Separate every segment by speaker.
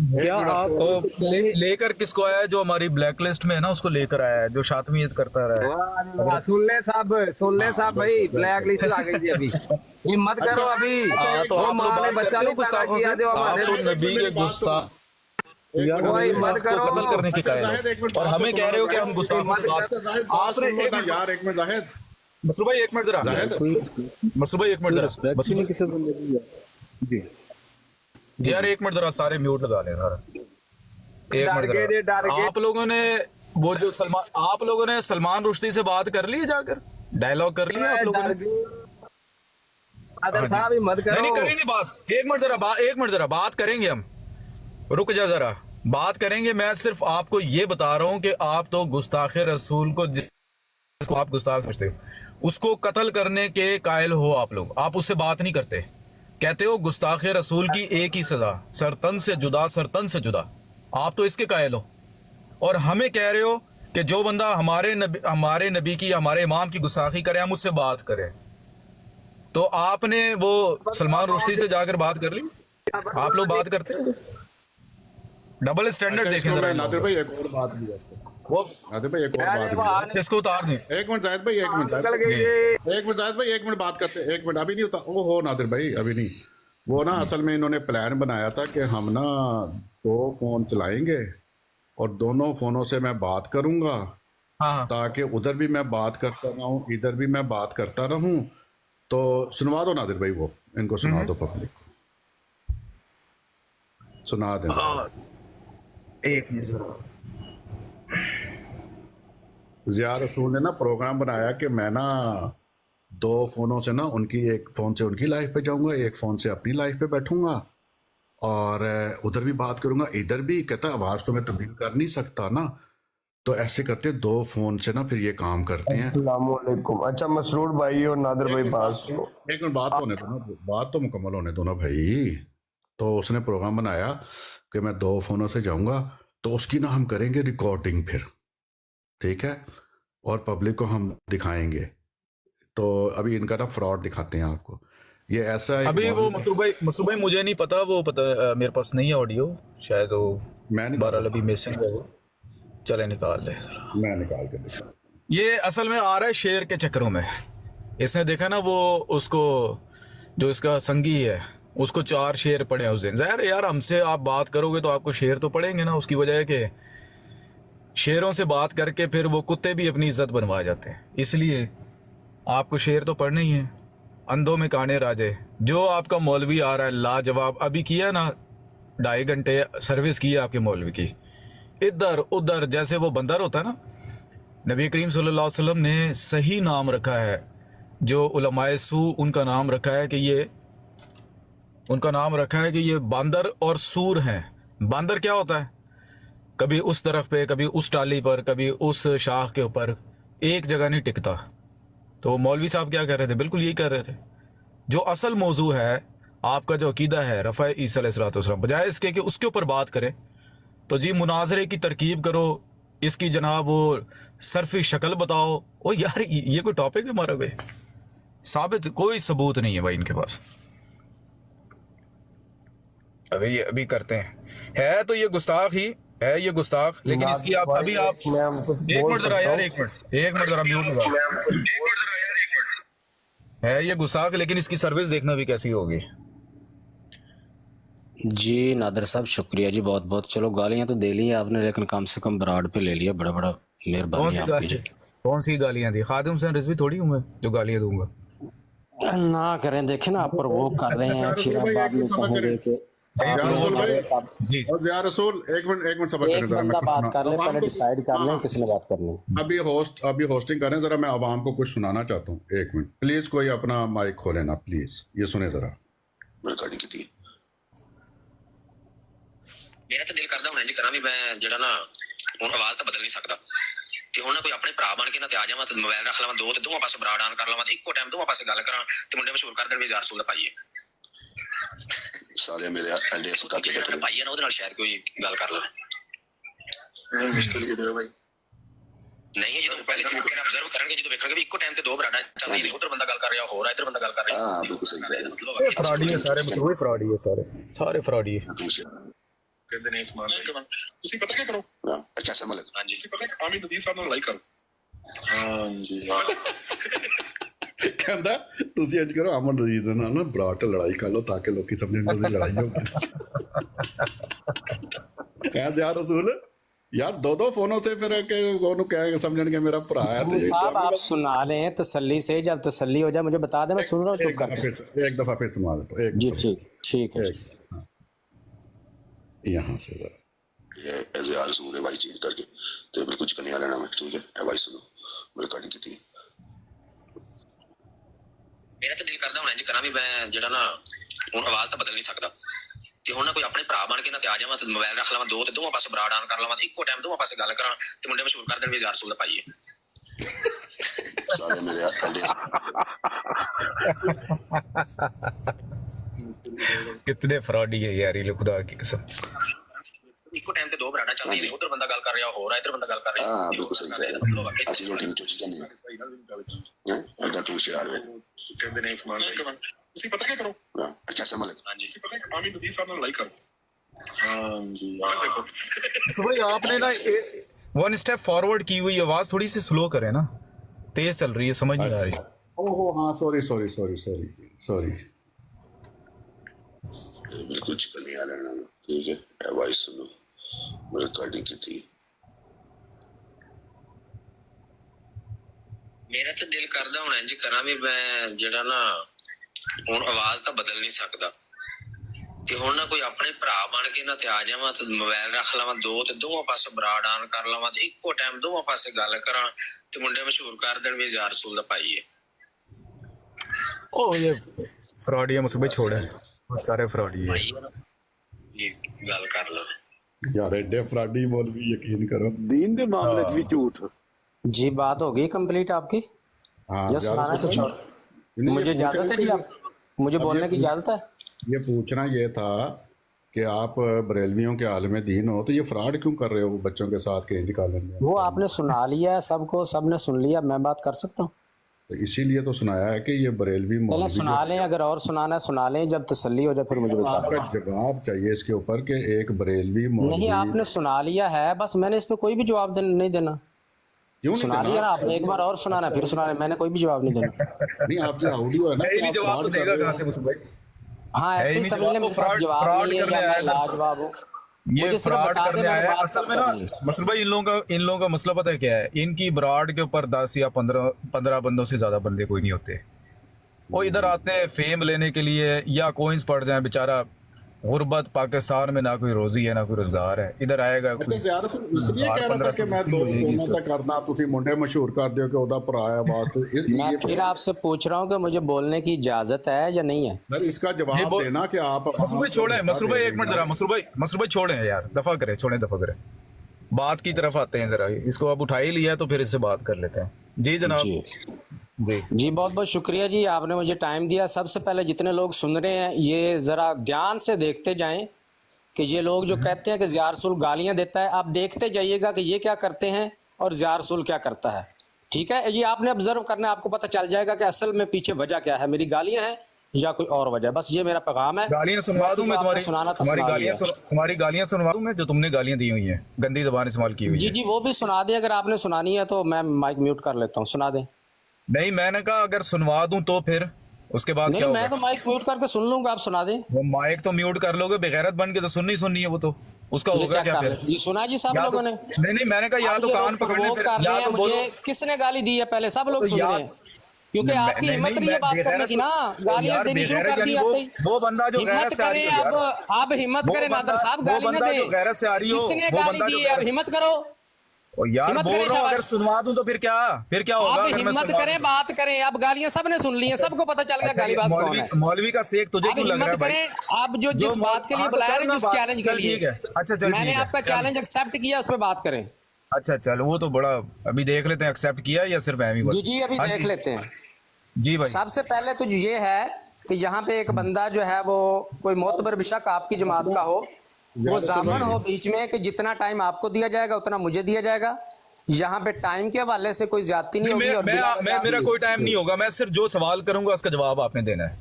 Speaker 1: क्या आप
Speaker 2: लेकर किसको आया है? जो हमारी ब्लैक लिस्ट में है ना उसको लेकर आया है, जो शातमियत करता रहा है।
Speaker 3: वाह, सुन ले साहब भाई, ब्लैक लिस्ट आ गई थी अभी। हिम्मत करो अभी।
Speaker 2: तो
Speaker 3: वो
Speaker 2: आप
Speaker 3: माँ ने
Speaker 2: लोग बात
Speaker 3: बच्चा
Speaker 2: करते हो
Speaker 3: नहीं
Speaker 2: गुस्ताखों
Speaker 3: पैदा
Speaker 2: से,
Speaker 3: किया जो
Speaker 2: आप
Speaker 3: हमारे
Speaker 2: तो नबी के गुस्ताख
Speaker 1: यार
Speaker 3: वो हिम्मत
Speaker 2: को
Speaker 3: करो।
Speaker 2: कत्ल करने की कायल हो, और हमें कह रहे हो कि हम गुस्ताखों से बात। आपने एक मिनट
Speaker 4: यार, एक मिनट जाहिद,
Speaker 2: मसरूर भाई एक मिनट जरा,
Speaker 4: जाहिद,
Speaker 2: मसरूर भाई एक मिनट जरा,
Speaker 1: रिस्पेक्ट ही नहीं किसी बंदे की यार। जी
Speaker 2: यार एक मिनट जरा, सारे म्यूट लगा लें सारा, एक
Speaker 3: डर
Speaker 2: मिनट
Speaker 3: गए थे,
Speaker 2: जरा।
Speaker 3: डर गए।
Speaker 2: आप लोगों ने वो जो आप लोगों ने सलमान रुश्दी से बात कर ली, जाकर डायलॉग कर लिया आप लोगों ने?
Speaker 3: अगर साहब हिम्मत करो।
Speaker 2: नहीं करेंगे बात, एक मिनट जरा बात करेंगे हम, रुक जा जरा, बात करेंगे। मैं सिर्फ आपको ये बता रहा हूँ कि आप तो गुस्ताखे रसूल को, जिसको आप गुस्ताख समझते हो, उसको कत्ल करने के कायल हो आप लोग। आप उससे बात नहीं करते, कहते हो गुस्ताखे रसूल की एक ही सजा, सरतन से जुदा, सरतन से जुदा। आप तो इसके कायल हो, और हमें कह रहे हो कि जो बंदा हमारे नबी की, हमारे इमाम की गुस्ताखी करे, हम उससे बात करें। तो आपने वो सलमान रुश्दी से जाकर बात कर ली? आप लोग बात करते हैं? डबल स्टैंडर्ड
Speaker 4: अच्छा,
Speaker 2: देखें
Speaker 4: इसको
Speaker 2: जरा
Speaker 4: मैं
Speaker 2: इन
Speaker 4: नादिर
Speaker 2: लोगों
Speaker 4: भाई एक और बात भी है,
Speaker 2: वो
Speaker 4: नादिर भाई एक और बात भी है।
Speaker 2: इसको उतार दें।
Speaker 4: एक मिनट जाहिद भाई, एक मिनट
Speaker 3: निकल
Speaker 4: जाहिद,
Speaker 3: गई।
Speaker 4: एक मिनट जाहिद भाई, एक मिनट बात करते हैं, एक मिनट। अभी नहीं होता वो हो नादिर भाई, अभी नहीं। वो ना असल में इन्होंने प्लान बनाया था कि हम ना 2 फोन चलाएंगे और दोनों फोनों से मैं बात करूंगा,
Speaker 2: हाँ
Speaker 4: ताकि उधर भी मैं बात करता रहूं, इधर भी मैं बात करता रहूं। तो सुनवा दो नादिर भाई, वो इनको सुना दो, पब्लिक को सुना दें।
Speaker 2: एक मिनट।
Speaker 4: ज़िया रसूल ने ना प्रोग्राम बनाया कि मैं ना 2 फोनों से ना, उनकी एक फ़ोन से उनकी लाइफ पे जाऊंगा, एक फ़ोन से अपनी लाइफ पे बैठूंगा, और उधर भी बात करूंगा, इधर भी। कहता आवाज़ तो मैं तब्दील कर नहीं सकता ना, तो ऐसे करते 2 फोन से ना फिर ये काम करते हैं।
Speaker 5: अस्सलामुअलैकुम। अच्छा मसरूर भाई और नादिर भाई बात सुनो।
Speaker 4: एक मिनट बात होने दो ना, बात तो मुकम्मल होने दो ना भाई। तो उसने प्रोग्राम बनाया कि मैं 2 फोनों से जाऊंगा, तो उसकी ना हम करेंगे रिकॉर्डिंग फिर, ठीक है, और पब्लिक को हम दिखाएंगे। तो अभी इनका ना फ्रॉड दिखाते हैं आपको। ये ऐसा है,
Speaker 2: अभी वो मसरूर भाई मुझे नहीं पता, वो पता मेरे पास नहीं है ऑडियो, शायद वो
Speaker 4: मैं
Speaker 2: बहरहाल अभी मिसिंग है वो। चले निकाल ले जरा,
Speaker 4: मैं निकाल के दिखा।
Speaker 2: ये असल में आ रहा है शेर के चक्करों में। इसने देखा ना वो, उसको जो इसका संगी है उसको 4 शेर पड़े हैं उस दिन। ज़ाहिर है यार, हमसे आप बात करोगे तो आपको शेर तो पड़ेंगे ना। उसकी वजह है कि शेरों से बात करके फिर वो कुत्ते भी अपनी इज्जत बनवा जाते हैं, इसलिए आपको शेर तो पढ़ने ही है। अंधों में काने राजे, जो आपका मौलवी आ रहा है लाजवाब, अभी किया ना 2.5 घंटे सर्विस की है आपके मौलवी की, इधर उधर जैसे वो बंदर होता है ना। नबी करीम सल्लल्लाहु अलैहि वसल्लम ने सही नाम रखा है, जो उलमाए सू उनका नाम रखा है कि ये, उनका नाम रखा है कि ये बांदर और सूर हैं। बांदर क्या होता है? कभी उस तरफ पे, कभी उस टाली पर, कभी उस शाख के ऊपर, एक जगह नहीं टिकता। तो मौलवी साहब क्या कर रहे थे? बिल्कुल यही कर रहे थे। जो असल मौजू है आपका, जो अकीदा है रफ़ा ईसा अलैहिस्सलाम, बजाय इसके कि उसके ऊपर बात करें तो जी मुनाजरे की तरकीब करो, इसकी जनाब वो सरफी शक्ल बताओ। ओ यार, ये कोई टॉपिक है हमारा? भाई साबित कोई सबूत नहीं है भाई इनके पास। अभी करते हैं, है तो ये गुस्ताख ही है, ये गुस्ताख। लेकिन इसकी आप अभी आप एक मिनट जरा यार, एक मिनट जरा म्यूट लगा। है ये गुस्ताख, लेकिन इसकी सर्विस देखना भी कैसी होगी।
Speaker 6: जी नादिर साहब शुक्रिया जी, बहुत बहुत। चलो गालियां तो दे ली आपने, लेकिन कम से कम ब्राड पे ले लिया, बड़ा बड़ा मेहरबानी आपकी।
Speaker 2: कौन सी गालियां दी? खादिम हुसैन रिजवी थोड़ी हूँ मैं जो गालियां दूंगा।
Speaker 6: ना करें, देखे ना आप प्रवोक कर रहे हैं, फिर आप बाद में कहोगे कि
Speaker 4: ज़िया रसूल एक मिनट सबर करें जरा, मैं
Speaker 6: बात कर ले, पहले डिसाइड कर लें किसने बात करनी।
Speaker 4: अभी होस्टिंग करें जरा, मैं आवाम को कुछ सुनाना चाहता हूँ। 1 मिनट प्लीज, कोई अपना माइक खोले ना प्लीज, ये सुने जरा।
Speaker 7: मेरा तो दिल करदा हुण इंज करा भी मैं जेड़ा ना हुण आवाज तो बदल नहीं सकदा, ते हुण ना कोई अपने भरा बन के ना ते आ जावां ते मोबाइल रख लवां 2 ते दोवां पासे ब्राड ऑन कर लवां ते इक्को टाइम दोवां पासे गल करां ते मुंडे मशहूर कर देण भी ज़ार सूल दा पाईए साले मेरे अंडे सुका के बैठे पाईए ना, ओदे नाल शायद कोई गल कर लवे। मुश्किल की है भाई नहीं है, जो पहले ऑब्जर्व करेंगे, जो देखोगे भी इक्को टाइम ते 2 ब्राडा चल रही, उधर बंदा गल कर रहा हो रहा, इधर बंदा गल कर रहा। हां बिल्कुल सही है,
Speaker 2: फ्रॉडी है सारे, फ्रॉडी है सारे फ्रॉडी है।
Speaker 7: ਕਹਿੰਦੇ ਨੇ ਸਮਾਨ
Speaker 8: ਤੁਸੀਂ ਪਤਾ ਕੀ ਕਰੋ
Speaker 7: ਅੱਛਾ ਸਮਝ ਲੱਗ ਹਾਂਜੀ
Speaker 8: ਤੁਸੀਂ ਪਤਾ ਆਮਿਰ ਨਦੀਰ ਸਾਹਿਬ ਨਾਲ ਲੜਾਈ ਕਰੋ
Speaker 7: ਹਾਂਜੀ
Speaker 4: ਕਹਿੰਦਾ ਤੁਸੀਂ ਇੰਜ ਕਰੋ, ਅਮਨ ਰਜੀਤ ਦੇ ਨਾਲ ਨਾ ਬਰਾੜ ਤੇ ਲੜਾਈ ਕਰ ਲਓ ਤਾਂ ਕਿ ਲੋਕੀ ਸਮਝਣ ਕਿ ਉਹਦੀ ਲੜਾਈ ਹੋਗੀ। ਕਹਿੰਦੇ ਯਾਰ ਰਸੂਲ यार दो फोनों से फिर क्या समझने के मेरा भरा है। तो
Speaker 6: साहब आप सुना लें तसल्ली से, जब तसल्ली हो जाए मुझे बता दें, मैं सुन रहा हूँ चुप करके।
Speaker 4: एक दफा फिर सुना देता हूँ।
Speaker 6: जी ठीक है।
Speaker 4: यहाँ से
Speaker 7: ये यार सुन ले भाई चेंज करके तो बिल्कुल चिकन नहीं लेना मैं, ठीक है भाई सुनो मैं रिकॉर्डिंग की थी। मेरा तो दिल करदा हुण इंज करा भी मैं जेड़ा ना हुण आवाज तो बदल नहीं सकदा ਤੇ ਹੁਣ ਨਾ ਕੋਈ ਆਪਣੇ ਭਰਾ ਬਣ ਕੇ ਨਾ ਤੇ ਆ ਜਾਵਾਂ ਤੇ ਮੋਬਾਈਲ ਰੱਖ ਲਵਾਂ ਦੋ ਤੇ ਦੋਵਾਂ ਪਾਸੇ ਬਰਾਡ ਆਨ ਕਰ ਲਵਾਂ ਤੇ ਇੱਕੋ ਟਾਈਮ ਦੋਵਾਂ ਪਾਸੇ ਗੱਲ ਕਰਾਂ ਤੇ ਮੁੰਡੇ ਮਸ਼ਹੂਰ ਕਰ ਦੇਣ ਵੀ ਯਾਰ ਰਸੂਲ ਦਾ ਪਾਈਏ ਸਾਰੇ ਮੇਰੇ ਅੱਡੇ
Speaker 2: कितने फ्रॉडी है यार ये लोग, खुदा की कसम।
Speaker 7: ਇੱਕੋ ਟਾਈਮ ਤੇ ਦੋ ਬਰਾਡਾਂ ਚੱਲਦੀਆਂ ਨੇ, ਉਧਰ ਬੰਦਾ ਗੱਲ ਕਰ ਰਿਹਾ ਹੋਰ ਆ, ਇੱਧਰ ਬੰਦਾ ਗੱਲ ਕਰ ਰਿਹਾ। ਹਾਂ ਬਿਲਕੁਲ ਸਹੀ ਕਹਿ ਰਿਹਾ। ਅਸੀਂ ਰੋਟੀ ਚੋਚੀ ਜਾਂਦੇ ਹਾਂ ਅੱਡਾ ਤੂੰ ਸ਼ਿਆਰ ਵੇ
Speaker 8: ਕਹਿੰਦੇ ਨੇ ਸਮਾਨ ਤੁਸੀਂ ਪਤਾ ਕੀ ਕਰੋ
Speaker 7: ਅੱਛਾ ਸਮਝ ਲੱਗ
Speaker 8: ਹਾਂਜੀ ਤੁਸੀਂ ਪਤਾ ਆਮਿਰ ਨਦੀਰ ਸਾਹਿਬ ਨਾਲ ਲੜਾਈ ਕਰੋ
Speaker 7: ਹਾਂਜੀ
Speaker 8: ਦੇਖੋ
Speaker 2: तो भाई आपने ना वन स्टेप फॉरवर्ड की हुई, आवाज थोड़ी सी स्लो करे ना, तेज चल रही है, समझ नहीं आ रही।
Speaker 4: ओहो हाँ सॉरी
Speaker 7: बिल्कुल चिकन नहीं आ लेना ठीक है भाई सुनो मैं रिकॉर्डिंग की थी। मेरा तो दिल करदा हुण इंज करा भी मैं जेड़ा ना हुण आवाज तो बदल नहीं सकदा ਤੇ ਹੁਣ ਨਾ ਕੋਈ ਆਪਣੇ ਭਰਾ ਬਣ ਕੇ ਨਾ ਤੇ ਆ ਜਾਵਾਂ ਤੇ ਮੋਬਾਈਲ ਰੱਖ ਲਵਾਂ ਦੋ ਤੇ ਦੋਵਾਂ ਪਾਸੇ ਬਰਾਡ ਆਨ ਕਰ ਲਵਾਂ ਤੇ ਇੱਕੋ ਟਾਈਮ ਦੋਵਾਂ ਪਾਸੇ ਗੱਲ ਕਰਾਂ ਤੇ ਮੁੰਡੇ ਮਸ਼ਹੂਰ ਕਰ ਦੇਣ ਵੀ ਯਾਰ ਰਸੂਲ ਦਾ ਭਾਈ ਹੈ।
Speaker 2: ओ ये फ्रॉडी है, मुझसे छोड़े बहुत सारे फ्रॉडी है।
Speaker 7: ये गल कर लो
Speaker 4: यार एडे फ्राडी बोल भी यकीन करो।
Speaker 9: दीन के मामले च भी झूठ।
Speaker 6: जी बात होगी कंप्लीट आपकी।
Speaker 4: हाँ
Speaker 6: यस सुनाना है कुछ और? मुझे इजाजत है जी, आप मुझे बोलने की इजाजत है।
Speaker 4: ये पूछना ये था कि आप बरेलवियों के आलम दीन हो तो ये फ्रॉड क्यों कर रहे हो बच्चों के साथ के इंतकाल में?
Speaker 6: वो आपने सुना लिया है सबको, सबने सुन लिया, मैं बात कर सकता हूँ?
Speaker 4: तो इसीलिए तो सुनाया है कि ये बरेलवी
Speaker 6: पहले
Speaker 4: मौलवी
Speaker 6: सुना लें, अगर और सुनाना है सुना लें, जब तसल्ली हो जाए फिर मुझे बता
Speaker 4: आपका जवाब चाहिए इसके ऊपर कि एक बरेलवी मौलवी।
Speaker 6: नहीं आपने सुना लिया है, बस मैंने इस पे कोई भी जवाब नहीं देना।
Speaker 4: क्यों नहीं
Speaker 6: सुना
Speaker 4: देना?
Speaker 6: लिया ना आपने, एक बार और सुनाना फिर सुनाना, मैंने कोई भी जवाब नहीं देना।
Speaker 4: नहीं आपकी ऑडियो है ना कि आप
Speaker 2: जवाब तो
Speaker 4: fraud कर
Speaker 2: देगा
Speaker 4: रहे हो।
Speaker 2: कहाँ से मुझसे भाई?
Speaker 6: हाँ ऐसे ही समझ लें, मेरे पास जवाब नहीं है या मैं लाजवाब हूँ।
Speaker 2: ये
Speaker 6: मुझे सिर्फ
Speaker 2: ब्राड
Speaker 6: बता दें,
Speaker 2: करने
Speaker 6: मैंने
Speaker 2: आया है।
Speaker 6: बात
Speaker 2: असल में
Speaker 6: कर
Speaker 2: ना
Speaker 6: ली।
Speaker 2: मसलूर भाई इन लोगों का मसला पता है क्या है, इनकी ब्राड के ऊपर 10 या 15 बंदों से ज्यादा बंदे कोई नहीं होते। वो इधर आते हैं फेम लेने के लिए या कोइंस पड़ जाए, बेचारा गुर्बत पाकिस्तान में ना कोई रोजी है ना कोई रोजगार है, इधर आएगा
Speaker 4: अच्छा यार इसलिए कह रहा था कि मैं दो फोनों तक करना ਤੁਸੀਂ ਮੁੰਡੇ ਮਸ਼ਹੂਰ ਕਰ ਦਿਓ ਕਿ ਉਹਦਾ ਭਰਾ ਹੈ ਵਾਸਤੇ
Speaker 6: मैं फिर आपसे पूछ रहा हूँ कि मुझे बोलने की इजाजत है या नहीं है?
Speaker 4: सर इसका जवाब देना कि आप
Speaker 2: मसरूर भाई छोड़े, मसरूर भाई एक मिनट जरा, मसरूर भाई छोड़े यार, दफा करें, दफा करें, बात की तरफ आते हैं जरा। इसको अब उठा ही लिया तो फिर इससे बात कर लेते हैं। जी जनाब।
Speaker 6: जी बहुत बहुत शुक्रिया जी, आपने मुझे टाइम दिया। सबसे पहले जितने लोग सुन रहे हैं ये ज़रा ध्यान से देखते जाएं कि ये लोग जो कहते हैं कि ज़िया रसूल गालियाँ देता है, आप देखते जाइएगा कि ये क्या करते हैं और ज़िया रसूल क्या करता है। ठीक है, ये आपने ऑब्जर्व करना है, आपको पता चल जाएगा कि असल में पीछे वजह क्या है, मेरी गालियाँ हैं या कोई और वजह। बस ये मेरा पैगाम है।
Speaker 2: गालियाँ सुनवा दूं मैं तुम्हारी,
Speaker 6: सुनाना तो
Speaker 2: तुम्हारी गालियाँ सुनवा दूं मैं जो तुमने गालियाँ दी हुई हैं, गंदी ज़बान इस्तेमाल की हुई है।
Speaker 6: जी वो भी सुना दें, अगर आपने सुनानी है तो मैं माइक म्यूट कर लेता हूँ, सुना दें।
Speaker 2: नहीं मैंने कहा अगर सुनवा दूं तो फिर उसके बाद क्या
Speaker 6: नहीं
Speaker 2: होगा?
Speaker 6: मैं तो माइक म्यूट करके सुन लूंगा, आप सुना दें।
Speaker 2: वो माइक तो म्यूट कर लोगे, बेगैरत बन के तो सुननी है वो तो, उसका होगा क्या फिर?
Speaker 6: जी सुना जी सब लोगों ने।
Speaker 2: नहीं मैंने कहा या तो कान पकड़ने फिर या तो बोलो
Speaker 6: किसने गाली दी है पहले, सब लोग सुन रहे हैं क्योंकि आपकी हिम्मत नहीं है बात करने की ना, गालियां देनी शुरू कर दी आते ही।
Speaker 2: वो बंदा जो
Speaker 6: हिम्मत करें अब हिम्मत करें, नादर साहब गाली न दे,
Speaker 2: गैरत से आ रही हो,
Speaker 6: किसने गाली दी है, अब हिम्मत करो।
Speaker 2: यार बोल रहा हूं अगर सुनवा दूं तो फिर क्या होगा?
Speaker 6: आप हिम्मत करें, बात करें। अब गालियां सबने सुन ली हैं, सबको पता चल गया गालीबाज कौन है।
Speaker 2: मौलवी का सेक तुझे क्यों लग रहा है भाई?
Speaker 6: आप जो जिस बात के लिए बुलाया रहे, जिस चैलेंज के लिए,
Speaker 2: अच्छा चल
Speaker 6: मैंने आपका चैलेंज एक्सेप्ट किया, उस पर बात करें।
Speaker 2: अच्छा चलो वो तो बड़ा अभी देख लेते हैं, एक्सेप्ट किया या सिर्फ एम ही बस?
Speaker 6: जी अभी देख लेते हैं।
Speaker 2: जी भाई
Speaker 6: सबसे पहले तो ये है कि यहाँ पे एक बंदा जो है वो कोई मोतबर बिशक आपकी जमात का हो, वो जामन हो बीच में कि जितना टाइम आपको दिया जाएगा उतना मुझे दिया जाएगा। यहाँ पे टाइम के हवाले से कोई ज्यादती नहीं होगी। और
Speaker 2: मेरा कोई टाइम नहीं होगा, मैं सिर्फ जो सवाल करूंगा उसका जवाब आपने देना है।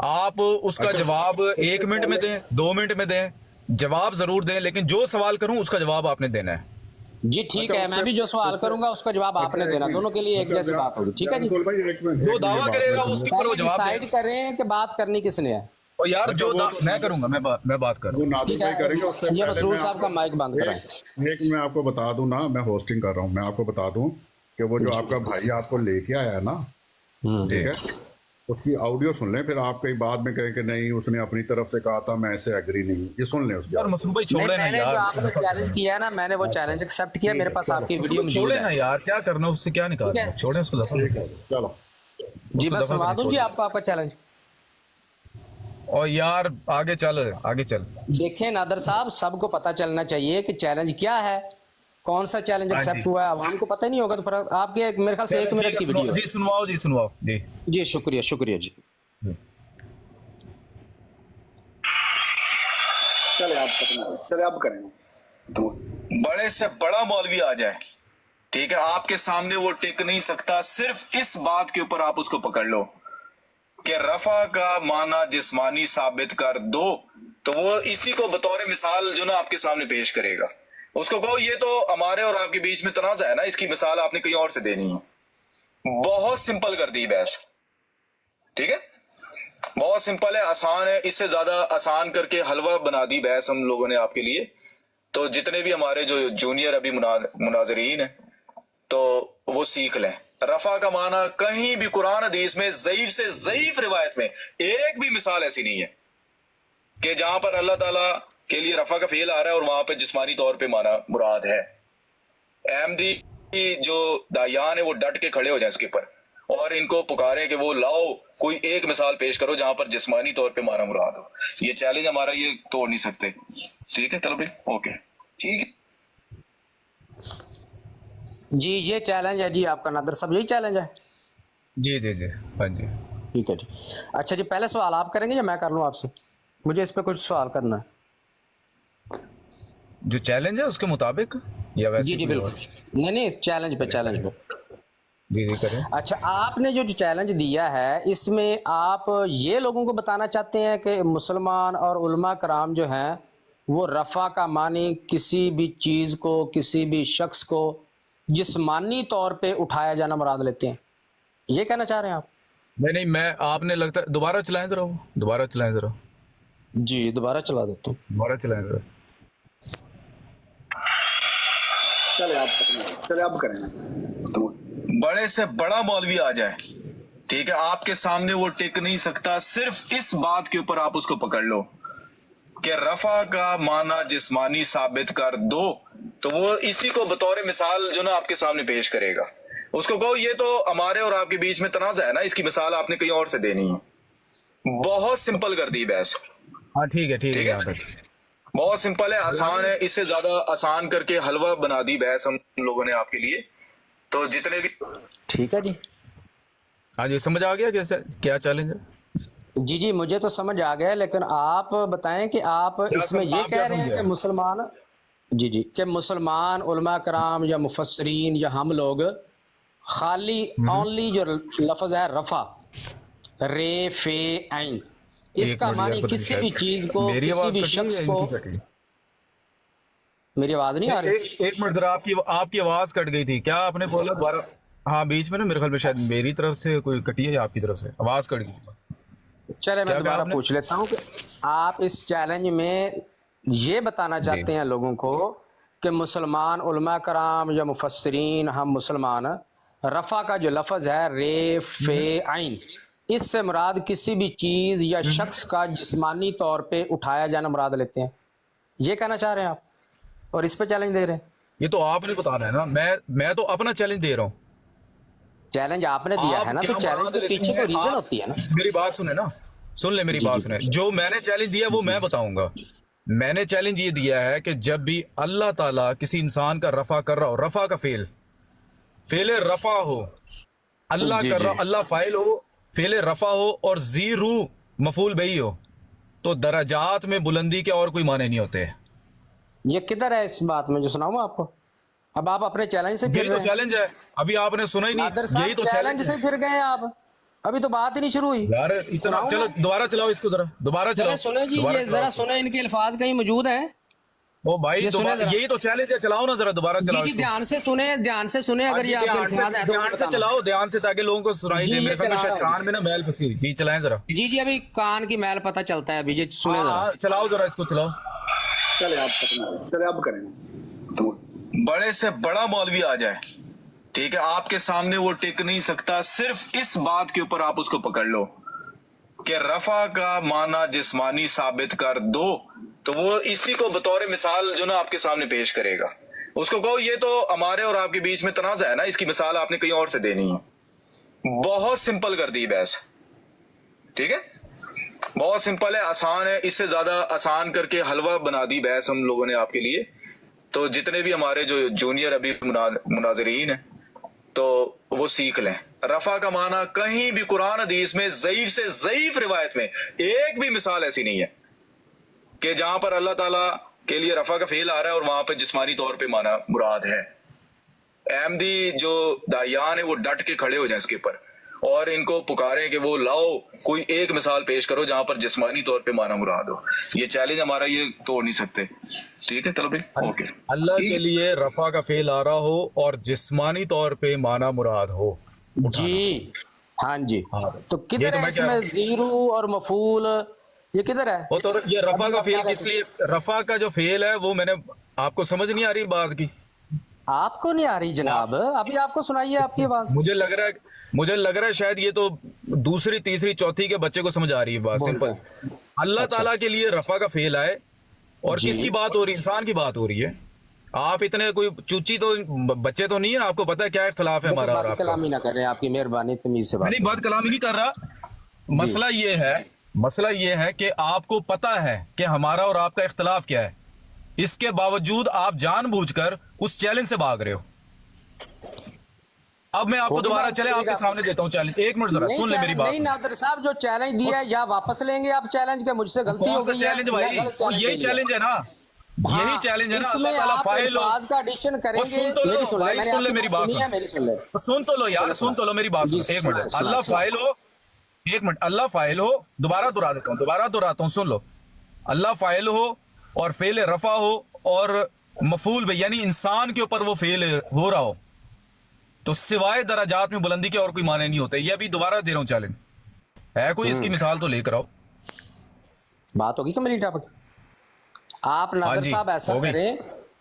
Speaker 2: आप उसका जवाब 1 मिनट में दें, 2 मिनट में दें, जवाब जरूर दें, लेकिन जो सवाल करूं उसका जवाब आपने देना है।
Speaker 6: जी ठीक है, मैं भी जो सवाल करूंगा उसका जवाब आपने देना, दोनों के लिए एक जैसी बात होगी, ठीक है जी।
Speaker 2: जो दावा करेगा उसके ऊपर वो जवाब
Speaker 6: डिसाइड करें कि बात करनी किसने है।
Speaker 2: और यार जो मैं करूंगा, मैं बात कर रहा हूँ।
Speaker 4: वो नादिर भाई करेंगे, उससे
Speaker 6: ये
Speaker 4: पहले
Speaker 6: मसरूर
Speaker 4: मैं
Speaker 6: साहब का माइक बंद कराएं।
Speaker 4: एक मैं आपको बता दूं ना, मैं होस्टिंग कर रहा हूँ, मैं आपको बता दूं कि वो जो आपका भाई आपको लेके आया ना, ठीक है, उसकी ऑडियो सुन लें, फिर आप कई बाद में कहें कि नहीं उसने अपनी तरफ से कहा था, मैं ऐसे एग्री नहीं, ये सुन लें उसके।
Speaker 2: यार मसरूर भाई छोड़े ना
Speaker 6: मैंने जो
Speaker 2: यार,
Speaker 6: आपने चैलेंज किया है ना, मैंने वो चैलेंज एक्सेप्ट किया, मेरे पास आपकी वीडियो मौजूद
Speaker 2: छोड़े ना
Speaker 6: है।
Speaker 2: यार, क्या करना उससे, क्या निकालना, छोड़े उसको दफा।
Speaker 4: चलो
Speaker 6: जी मैं सुना दूं जी आपको आपका चैलेंज।
Speaker 2: और यार आगे चल।
Speaker 6: देखें नादर साहब, सबको पता चलना चाहिए कि चैलेंज क्या है, कौन सा चैलेंज एक्सेप्ट हुआ है। आवाम को पता ही नहीं होगा तो फिर आपके मेरे ख्याल से 1 मिनट की वीडियो है।
Speaker 2: जी सुनवाओ जी।
Speaker 6: जी शुक्रिया जी।
Speaker 8: चले आप करेंगे।
Speaker 2: बड़े से बड़ा मौलवी आ जाए, ठीक है, आपके सामने वो टिक नहीं सकता, सिर्फ इस बात के ऊपर आप उसको पकड़ लो कि रफा का माना जिस्मानी साबित कर दो, तो वो इसी को बतौर मिसाल जो ना आपके सामने पेश करेगा। उसको कहो ये तो हमारे और आपके बीच में तनाज़ा है ना, इसकी मिसाल आपने कहीं और से देनी है। बहुत सिंपल कर दी बहस, ठीक है, बहुत सिंपल है, आसान है, इससे ज्यादा आसान करके हलवा बना दी बहस हम लोगों ने आपके लिए। तो जितने भी हमारे जो जूनियर अभी मुनाजरीन है तो वो सीख लें। रफा का माना कहीं भी कुरान हदीस में ज़ईफ से ज़ईफ रिवायत में एक भी मिसाल ऐसी नहीं है कि जहां पर अल्लाह ताला के लिए रफा का फेल आ रहा है और वहां पे जिस्मानी तौर पे माना मुराद है। अहमदी जो दायान है वो डट के खड़े हो जाए इसके ऊपर और इनको पुकारे कि वो लाओ कोई एक मिसाल पेश करो जहां पर जिस्मानी तौर पे माना मुराद हो। ये चैलेंज हमारा ये तोड़ नहीं सकते, ठीक है तलबे, ओके ठीक है
Speaker 6: जी। ये चैलेंज है जी आपका नादर साहब, यही चैलेंज है
Speaker 2: जी हाँ जी
Speaker 6: ठीक है जी। अच्छा जी, पहले सवाल आप करेंगे या मैं कर लूँ आपसे? मुझे इस पे कुछ सवाल करना है।
Speaker 2: जो चैलेंज है उसके मुताबिक या वैसे?
Speaker 6: जी बिल्कुल, नहीं चैलेंज पे
Speaker 2: जी करें।
Speaker 6: अच्छा, आपने जो चैलेंज दिया है इसमें आप ये लोगों को बताना चाहते हैं कि मुसलमान और उलमा कराम जो हैं वो रफ़ा का मानी किसी भी चीज़ को, किसी भी शख्स को जिस्मानी तौर पे उठाया जाना मुराद लेते हैं, ये कहना चाह रहे हैं आप?
Speaker 2: नहीं मैं आपने लगता है दोबारा चलाएं जरा
Speaker 6: जी दोबारा चला देता हूँ,
Speaker 2: दोबारा चलाएं जरा।
Speaker 8: चले आप करेंगे।
Speaker 2: बड़े से बड़ा मौलवी आ जाए, ठीक है, आपके सामने वो टिक नहीं सकता, सिर्फ इस बात के ऊपर आप उसको पकड़ लो कि रफा का माना जिस्मानी साबित कर दो, तो वो इसी को बतौर मिसाल जो ना आपके सामने पेश करेगा। उसको कहो ये तो हमारे और आपके बीच में तनाज़ा है ना, इसकी मिसाल आपने कहीं और से देनी है। बहुत सिंपल कर दी बहस। हाँ ठीक है, बहुत सिंपल है, आसान है, इससे ज्यादा आसान करके हलवा बना दी बहस हम लोगों ने आपके लिए। तो जितने भी
Speaker 6: ठीक है जी,
Speaker 2: हाँ जी समझ आ गया कैसे क्या चैलेंज है?
Speaker 6: जी मुझे तो समझ आ गया, लेकिन आप बताएं कि आप इसमें ये कह रहे हैं कि मुसलमान कि मुसलमान उलमा कराम या मुफस्सरीन या हम लोग खाली ओनली जो लफ्ज है रफा रे फे आइन, इसका मानी किसी भी चीज को, किसी भी शख्स को। मेरी आवाज नहीं आ रही?
Speaker 2: एक मिनट जरा, आपकी आवाज कट गई थी, क्या आपने बोला दोबारा? हाँ बीच में ना मेरे ख्याल में शायद मेरी तरफ से कोई कटी है या आपकी तरफ से आवाज कट गई।
Speaker 6: चले मैं दोबारा पूछ लेता हूँ कि आप इस चैलेंज में ये बताना चाहते हैं लोगों को कि मुसलमान उलमा कराम या मुफस्सरीन हम मुसलमान रफा का जो लफ्ज है रे फे आइन, इससे मुराद किसी भी चीज या शख्स का जिस्मानी तौर पे उठाया जाना मुराद लेते हैं, ये कहना चाह रहे हैं आप और इस पे चैलेंज दे रहे हैं? ये
Speaker 2: तो आपने बताना है ना, मैं तो अपना चैलेंज दे रहा हूँ।
Speaker 6: चैलेंज आपने दिया है ना, तो चैलेंज के पीछे कोई रीजन होती है ना।
Speaker 2: मेरी बात सुने ना, सुन ले मेरी बात सुने। जो मैंने चैलेंज दिया वो मैं बताऊंगा। मैंने चैलेंज ये दिया है कि जब भी अल्लाह ताला किसी इंसान का रफा कर रहा हो, रफा का फेल रफा हो, अल्लाह कर रहा, अल्लाह फाइल हो, फेल रफा हो और जीरू मफूल बही हो, तो दराजात में बुलंदी के और कोई माने नहीं होते।
Speaker 6: ये किधर है इस बात में जो सुनाऊं आपको? अब आप अपने चैलेंज से फिर
Speaker 2: तो चैलेंज है, अभी आपने सुना ही नहीं, यही तो
Speaker 6: चैलेंज से फिर गए आप। अभी तो बात ही नहीं शुरू हुई।
Speaker 2: यार इतना, चलो दोबारा चलाओ इसको, जरा दोबारा चलाओ।
Speaker 6: सुने जी, ये जरा सुने, इनके अल्फाज कहीं मौजूद हैं।
Speaker 2: ओ भाई यही तो चैलेंज है, चलाओ ना जरा, दोबारा चलाओ
Speaker 6: जी,
Speaker 2: इसको।
Speaker 6: ध्यान से सुने, ध्यान से सुने, अगर ये आपके अल्फाज हैं तो
Speaker 2: ध्यान से चलाओ, ध्यान से, ताकि लोगों को सुनाई
Speaker 6: जी,
Speaker 2: दे।
Speaker 6: ये
Speaker 2: मेरे ख्याल में
Speaker 6: चला
Speaker 2: शायद
Speaker 6: रहा
Speaker 2: कान में ना मैल फंसी हुई। जी चलाएं जरा।
Speaker 6: जी जी, अभी कान की मैल पता चलता है अभी। ये सुने जरा।
Speaker 2: हाँ, चलाओ जरा इसको, चलाओ।
Speaker 8: चले आप खत्म करें, चले अब करेंगे।
Speaker 2: बड़े से बड़ा मौलवी आ जाए, ठीक है, आपके सामने वो टिक नहीं सकता। सिर्फ इस बात के ऊपर आप उसको पकड़ लो कि रफा का माना जिस्मानी साबित कर दो, तो वो इसी को बतौर मिसाल जो ना आपके सामने पेश करेगा। उसको कहो ये तो हमारे और आपके बीच में तनाज़ा है ना, इसकी मिसाल आपने कहीं और से देनी है। बहुत सिंपल कर दी बहस, ठीक है, बहुत सिंपल है, आसान है। इससे ज्यादा आसान करके हलवा बना दी बहस हम लोगों ने आपके लिए। तो जितने भी हमारे जो जूनियर अभी मुनाजरीन है, तो वो सीख लें। रफा का माना कहीं भी कुरान हदीस में ज़ईफ से ज़ईफ रिवायत में एक भी मिसाल ऐसी नहीं है कि जहां पर अल्लाह ताला के लिए रफा का फेल आ रहा है और वहां पर जिस्मानी तौर पे माना मुराद है। अहमदी जो दायान है वो डट के खड़े हो जाए इसके ऊपर और इनको पुकारें कि वो लाओ कोई एक मिसाल पेश करो जहां पर जिस्मानी तौर पे माना मुराद हो। ये चैलेंज हमारा, ये तोड़ नहीं सकते। ठीक है चलो भाई, ओके। अल्लाह के लिए रफा का फेल आ रहा हो और जिस्मानी तौर पे माना मुराद हो।
Speaker 6: जी हाँ जी। तो
Speaker 2: ये
Speaker 6: किधर
Speaker 2: तो
Speaker 6: है
Speaker 2: मैं क्या-
Speaker 6: इसमें जीरू और मफूल, ये किधर है?
Speaker 2: वो तो ये रफा का फेल किस लिए, रफा का जो फेल है वो मैंने आपको समझ नहीं आ रही बात की।
Speaker 6: आपको नहीं आ रही जनाब, अभी आपको सुनाइए आपकी आवाज।
Speaker 2: मुझे लग रहा है शायद ये तो दूसरी तीसरी चौथी के बच्चे को समझ आ रही है बात। सिंपल, अल्लाह ताला के लिए रफा का फेल आए और
Speaker 6: जी।
Speaker 2: किसकी बात हो रही है? इंसान की बात हो रही है। आप इतने कोई चूची तो बच्चे तो नहीं है, आपको पता है क्या इख्तलाफ है हमारा और आपका।
Speaker 6: कलामी ना करें, आपकी मेहरबानी, तमीज से बात
Speaker 2: नहीं, बात कलामी नहीं कर रहा। मसला ये है कि आपको पता है कि हमारा और आपका इख्तलाफ क्या है, इसके बावजूद आप जानबूझकर उस चैलेंज से भाग रहे हो। अब मैं आपको दोबारा चले आपके सामने देता हूँ चैलेंज। एक मिनट जरा सुन ले मेरी बात।
Speaker 6: नहीं नादर साहब, जो चैलेंज दिया है या वापस लेंगे आप चैलेंज के? मुझसे गलती हो गई है।
Speaker 2: चैलेंज भाई, वो यही चैलेंज है ना, यही चैलेंज है ना।
Speaker 6: इसमें आप अल्फाज का एडिशन करेंगे। मेरी सुन ले, मैंने
Speaker 2: मेरी बात सुन,
Speaker 6: मेरी सुन ले,
Speaker 2: सुन तो लो यार, सुन तो लो मेरी बात। एक मिनट, अल्लाह फाइल हो, एक मिनट, अल्लाह फाइल हो, दोबारा दोहराता हूँ, सुन लो। अल्लाह फाइल हो और फेल रफा हो और मफूल भाई यानी इंसान के ऊपर वो फेल हो रहा हो, तो सिवाय दराजात में बुलंदी के और कोई माने नहीं होते। ये अभी दोबारा दे रहा हूं चैलेंज, है कोई इसकी मिसाल तो लेकर आओ।
Speaker 6: बात होगी कंप्लीट। आप नादर
Speaker 2: जी,
Speaker 6: साहब ऐसा
Speaker 2: हो गई।
Speaker 6: करें,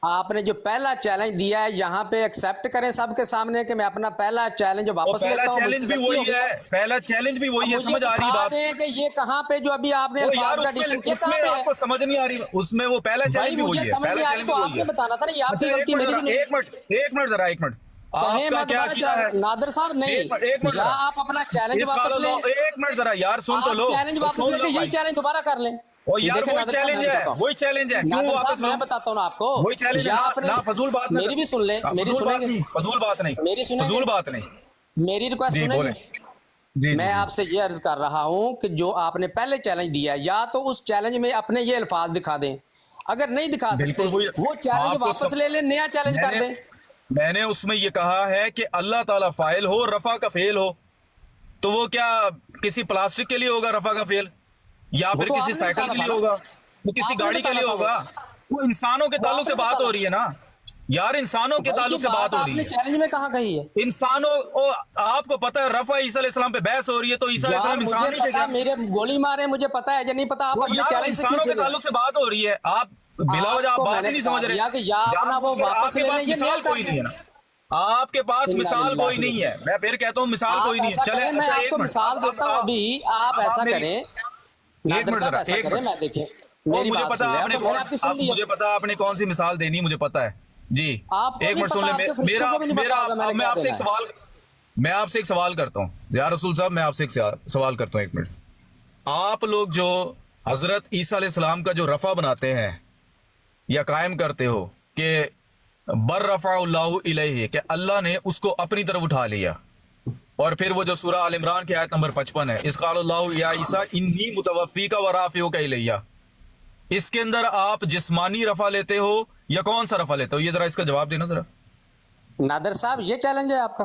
Speaker 6: आपने जो पहला चैलेंज दिया है यहाँ पे एक्सेप्ट करें सबके सामने कि मैं अपना पहला चैलेंज वापस लेता
Speaker 2: पहला
Speaker 6: हूँ।
Speaker 2: चैलेंज भी वही है, पहला चैलेंज भी वही है, समझ आ रही बात
Speaker 6: कि ये कहाँ पे जो अभी आपने
Speaker 2: यार?
Speaker 6: अल्फाज का एडिशन किया कहाँ
Speaker 2: उसमें
Speaker 6: पे है?
Speaker 2: आपको समझ नहीं आ रही, उसमें वो पहला चैलेंज भी वही
Speaker 6: मुझे
Speaker 2: है।
Speaker 6: समझ
Speaker 2: पहला
Speaker 6: नहीं आ रही
Speaker 2: चैलेंज
Speaker 6: तो
Speaker 2: भी वही
Speaker 6: आपने
Speaker 2: है।
Speaker 6: बताना था ना, ये आपकी
Speaker 2: अच्छा,
Speaker 6: गलती, मेरी तो नहीं।
Speaker 2: एक मिनट जरा, एक मिनट। आपका क्या किया है
Speaker 6: नादर साहब? नहीं,
Speaker 2: एक मिनट
Speaker 6: या आप अपना चैलेंज वापस लें।
Speaker 2: एक मिनट जरा यार, सुन तो लो।
Speaker 6: चैलेंज वापस लेके यही चैलेंज दोबारा कर लें।
Speaker 2: ओ यार वही चैलेंज है, वही चैलेंज है। क्यों वापस
Speaker 6: मैं बताता हूँ ना आपको,
Speaker 2: वही चैलेंज है ना, फजूल बात नहीं।
Speaker 6: मेरी भी सुन ले, मेरी सुनेंगे,
Speaker 2: फजूल बात नहीं,
Speaker 6: मेरी सुनेंगे,
Speaker 2: फजूल बात नहीं,
Speaker 6: मेरी रिक्वेस्ट
Speaker 2: जी बोले।
Speaker 6: सुनेंगे। मैं आपसे ये अर्ज कर रहा हूँ कि जो आपने पहले चैलेंज दिया, या तो उस चैलेंज में अपने ये अल्फाज दिखा दें, अगर नहीं दिखा सकते वो चैलेंज वापस ले लें, नया चैलेंज कर दें।
Speaker 2: मैंने उसमें ये कहा है कि अल्लाह ताला फाइल हो, रफा का फेल हो, तो वो क्या किसी प्लास्टिक के लिए होगा रफा का फेल, या फिर
Speaker 6: तो
Speaker 2: किसी
Speaker 6: आपने
Speaker 2: साइकिल के लिए होगा, वो किसी गाड़ी के लिए होगा? वो इंसानों के ताल्लुक से बात हो रही है ना यार, इंसानों के ताल्लुक से बात हो रही है।
Speaker 6: चैलेंज में कहाँ कही है?
Speaker 2: इंसानों, आपको पता है रफा ईसा अलैहिस्सलाम पे बहस हो रही है, तो ईसा अलैहिस्सलाम इंसान ही थे।
Speaker 6: मेरे गोली मारे, मुझे पता है या नहीं पता, आप अपने चैलेंज से
Speaker 2: इंसानों के ताल्लुक से बात हो रही है। आप बिला वजह आप बात ही नहीं समझ रहे।
Speaker 6: अपना वो वापस ले लें,
Speaker 2: मिसाल कोई नहीं है ना, आपके पास मिसाल कोई नहीं है। मैं फिर कहता हूँ मिसाल कोई नहीं है। चले
Speaker 6: मैं आपको मिसाल देता हूँ अभी, आप ऐसा करें,
Speaker 2: एक मिनट जरा, एक मिनट।
Speaker 6: मैं देखें,
Speaker 2: मुझे पता मुझे पता आपने कौन सी मिसाल देनी, मुझे पता है जी। एक मिनट सुन ले, मैं आपसे एक सवाल करता हूँ या रसूल साहब, मैं आपसे एक सवाल करता हूँ, एक मिनट। आप लोग जो हजरत ईसा अलैहिस्सलाम का जो रफा बनाते हैं या कायम करते हो कि बर रफ़अल्लाहु इलैहि, कि अल्लाह ने उसको अपनी तरफ उठा लिया, और फिर वो जो सूरह आल इमरान की आयत नंबर 55 है, इस क़ालल्लाहु या ईसा इन्नी मुतवफ़्फ़ीका व राफ़िउका इलैया, इसके अंदर आप जिस्मानी रफा लेते हो या कौन सा रफा लेते हो? ये जरा इसका जवाब देना जरा।
Speaker 6: नादर साहब, ये चैलेंज है आपका?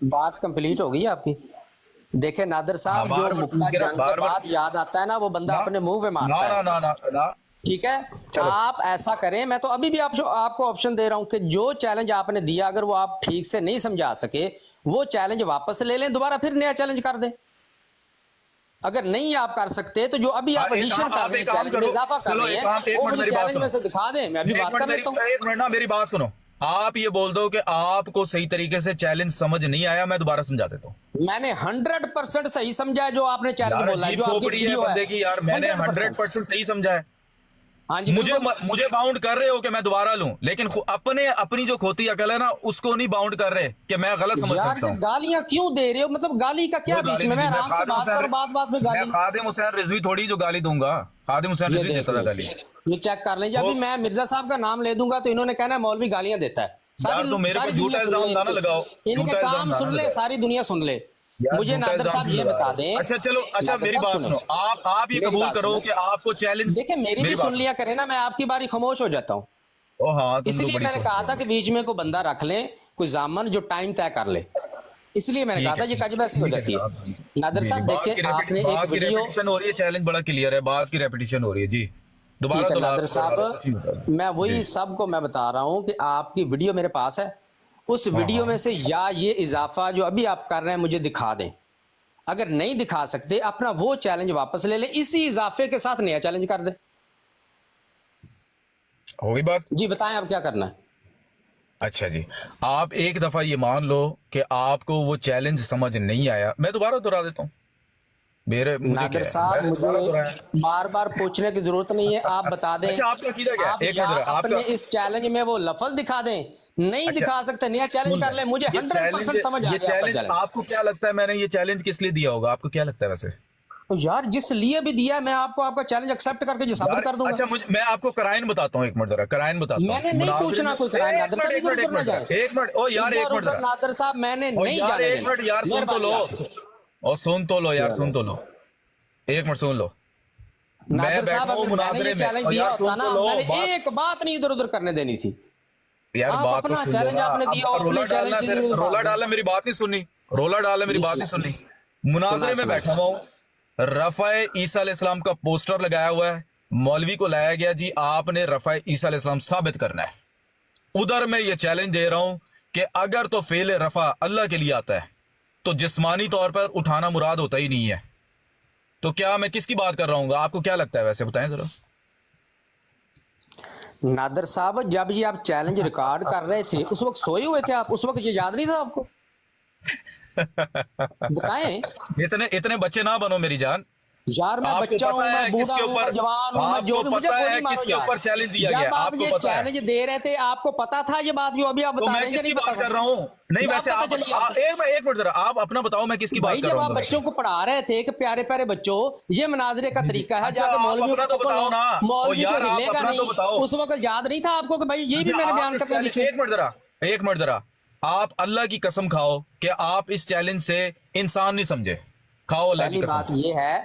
Speaker 6: बात कंप्लीट हो गई आपकी। देखे नादर साहब,
Speaker 2: बार-
Speaker 6: जो मुक्ता
Speaker 2: बार-
Speaker 6: जंग के
Speaker 2: बार-
Speaker 6: बाद याद आता है ना, वो बंदा अपने मुंह पे मारता है।
Speaker 2: ना
Speaker 6: ठीक है, आप ऐसा करें, मैं तो अभी भी आपको ऑप्शन दे रहा हूं कि जो चैलेंज आपने दिया, अगर वो आप ठीक से नहीं समझा सके, वो चैलेंज वापस ले लें, दोबारा फिर नया चैलेंज कर दें। अगर नहीं आप कर सकते तो जो अभी आप एडिशन कर रहे हैं, चैलेंज में इजाफा कर रहे हैं, वो मुझे चैलेंज में से दिखा दें, मैं अभी बात कर लेता हूँ।
Speaker 2: एक मिनट ना, मेरी बात सुनो। आप ये बोल दो कि आपको सही तरीके से चैलेंज समझ नहीं आया, मैं दोबारा समझा देता हूँ।
Speaker 6: मैंने 100% सही समझा है जो आपने चैलेंज बोला है, जो आपकी
Speaker 2: खोपड़ी है
Speaker 6: वीडियो
Speaker 2: बंदे की यार, मैंने 100% सही समझा है।
Speaker 6: हाँ जी,
Speaker 2: मुझे बाउंड कर रहे हो कि मैं दोबारा लूं, लेकिन अपनी जो खोती अकल है ना, उसको नहीं बाउंड कर रहे कि मैं गलत समझ
Speaker 6: यार
Speaker 2: सकता हूं।
Speaker 6: गालियां क्यों दे रहे हो? मतलब गाली का क्या बीच में? मैं आराम से बात करूं, बात में गाली।
Speaker 2: मैं खादिम हुसैन रिजवी थोड़ी जो गाली दूंगा, खादिम हुसैन रिजवी देता था गाली।
Speaker 6: ये चेक कर लें, अभी मैं मिर्जा साहब का नाम ले दूंगा तो इन्होंने कहना है मौलवी गालियां देता है। सारी दुनिया सुन ले, इनके काम सुन ले, सारी दुनिया सुन ले। मुझे नादर साहब ये बता दें।
Speaker 2: अच्छा चलो, अच्छा मेरी बात सुनो, आप ये कबूल करो कि आपको चैलेंज,
Speaker 6: देखिए मेरी भी सुन लिया करें ना, मैं आपकी बारी खामोश हो जाता हूँ। इसलिए मैंने कहा था कि बीच में कोई बंदा रख लें, कोई जामन जो टाइम तय कर ले, इसलिए मैंने कहा था ये काजी ऐसी हो जाती है। नादर साहब देखिए, आपने एक वीडियो
Speaker 2: हो रही है, चैलेंज बड़ा क्लियर है, बात की रेपिटेशन हो रही है जी। दोबारा
Speaker 6: नादर साहब, मैं वही सबको मैं बता रहा हूँ कि आपकी वीडियो मेरे पास है, उस वीडियो में से या ये इजाफा जो अभी आप कर रहे हैं मुझे दिखा दें। अगर नहीं दिखा सकते, अपना वो चैलेंज वापस ले ले, इसी इजाफे के साथ नया चैलेंज कर दे।
Speaker 2: होगी बात
Speaker 6: जी बताएं आप क्या करना है।
Speaker 2: अच्छा जी, आप एक दफा ये मान लो कि आपको वो चैलेंज समझ नहीं आया, मैं दोबारा दोहरा देता हूँ।
Speaker 6: नादर साहब, मुझे बार बार पूछने की जरूरत नहीं है, आप बता दें।
Speaker 2: अच्छा, आपका अकीदा क्या है?
Speaker 6: आप अपने इस चैलेंज में वो लफ्ज दिखा दें, नहीं दिखा सकते नया चैलेंज कर ले। मुझे 100% समझ आ गया।
Speaker 2: आपको क्या लगता है मैंने ये चैलेंज किस लिए दिया होगा? आपको क्या लगता है वैसे?
Speaker 6: तो यार जिस लिए भी दिया, मैं आपको आपका चैलेंज एक्सेप्ट करके साबित कर दूंगा।
Speaker 2: अच्छा, मैं आपको कराइन बताता हूँ, एक मिनट जरा कराइन बताता हूँ।
Speaker 6: मैंने नहीं पूछना कोई कराइन। नादर साहब
Speaker 2: एक मिनट, ओ यार एक मिनट,
Speaker 6: नादर साहब मैंने नहीं जाने
Speaker 2: एक मिनट यार, सुन तो लो, और सुन तो लो यार, सुन तो लो, एक मिनट सुन लो।
Speaker 6: नादर साहब, अगर मैंने ये चैलेंज दिया होता ना, मैंने एक बात नहीं इधर उधर करने देनी थी
Speaker 2: यार। बात
Speaker 6: अपना चैलेंज आपने दिया,
Speaker 2: रोला डाला, मेरी बात नहीं सुननी, रोला डाला, मेरी बात नहीं सुननी। मुनाजरे में बैठा हुआ हूँ, रफ़ाए ईसा अलैहिस्सलाम का पोस्टर लगाया हुआ है, मौलवी को लाया गया जी, आपने रफ़ाए ईसा अलैहिस्सलाम साबित करना है। उधर मैं ये चैलेंज दे रहा हूं कि अगर तो फेल रफ़ा अल्लाह के लिए आता है तो जिस्मानी तौर पर उठाना मुराद होता ही नहीं है। तो क्या मैं किसकी बात कर रहा हूँ? आपको क्या लगता है वैसे, बताएं जरा।
Speaker 6: नादर साहब, जब ये आप चैलेंज रिकॉर्ड कर रहे थे, उस वक्त सोए हुए थे आप? उस वक्त ये याद नहीं था आपको? बताएं।
Speaker 2: इतने बच्चे ना बनो मेरी जान।
Speaker 6: यार मैं बच्चा हूं, मैं बूढ़ा हूं, मैं जवान हूं, मैं जो भी, मुझे गोली मारो
Speaker 2: किसके ऊपर चैलेंज दिया गया?
Speaker 6: जब आप ये चैलेंज दे रहे थे, आपको पता था ये बात जो अभी आप बता रहे हैं?
Speaker 2: किसकी बात कर रहा हूँ? नहीं वैसे आप एक मिनट जरा आप अपना बताओ, मैं किसकी बात कर रहा हूँ?
Speaker 6: जब आप बच्चों को पढ़ा रहे थे कि प्यारे प्यारे बच्चों, ये मनाजरे का तरीका है, जाके मौलवी को हिलेगा नहीं, उस वक्त याद नहीं था आपको कि भाई ये भी मैंने बयान करना?
Speaker 2: एक मिनट जरा, आप अल्लाह की कसम खाओ कि आप इस चैलेंज से इंसान नहीं समझे। खाओ अल्लाह की कसम।
Speaker 6: बात ये है,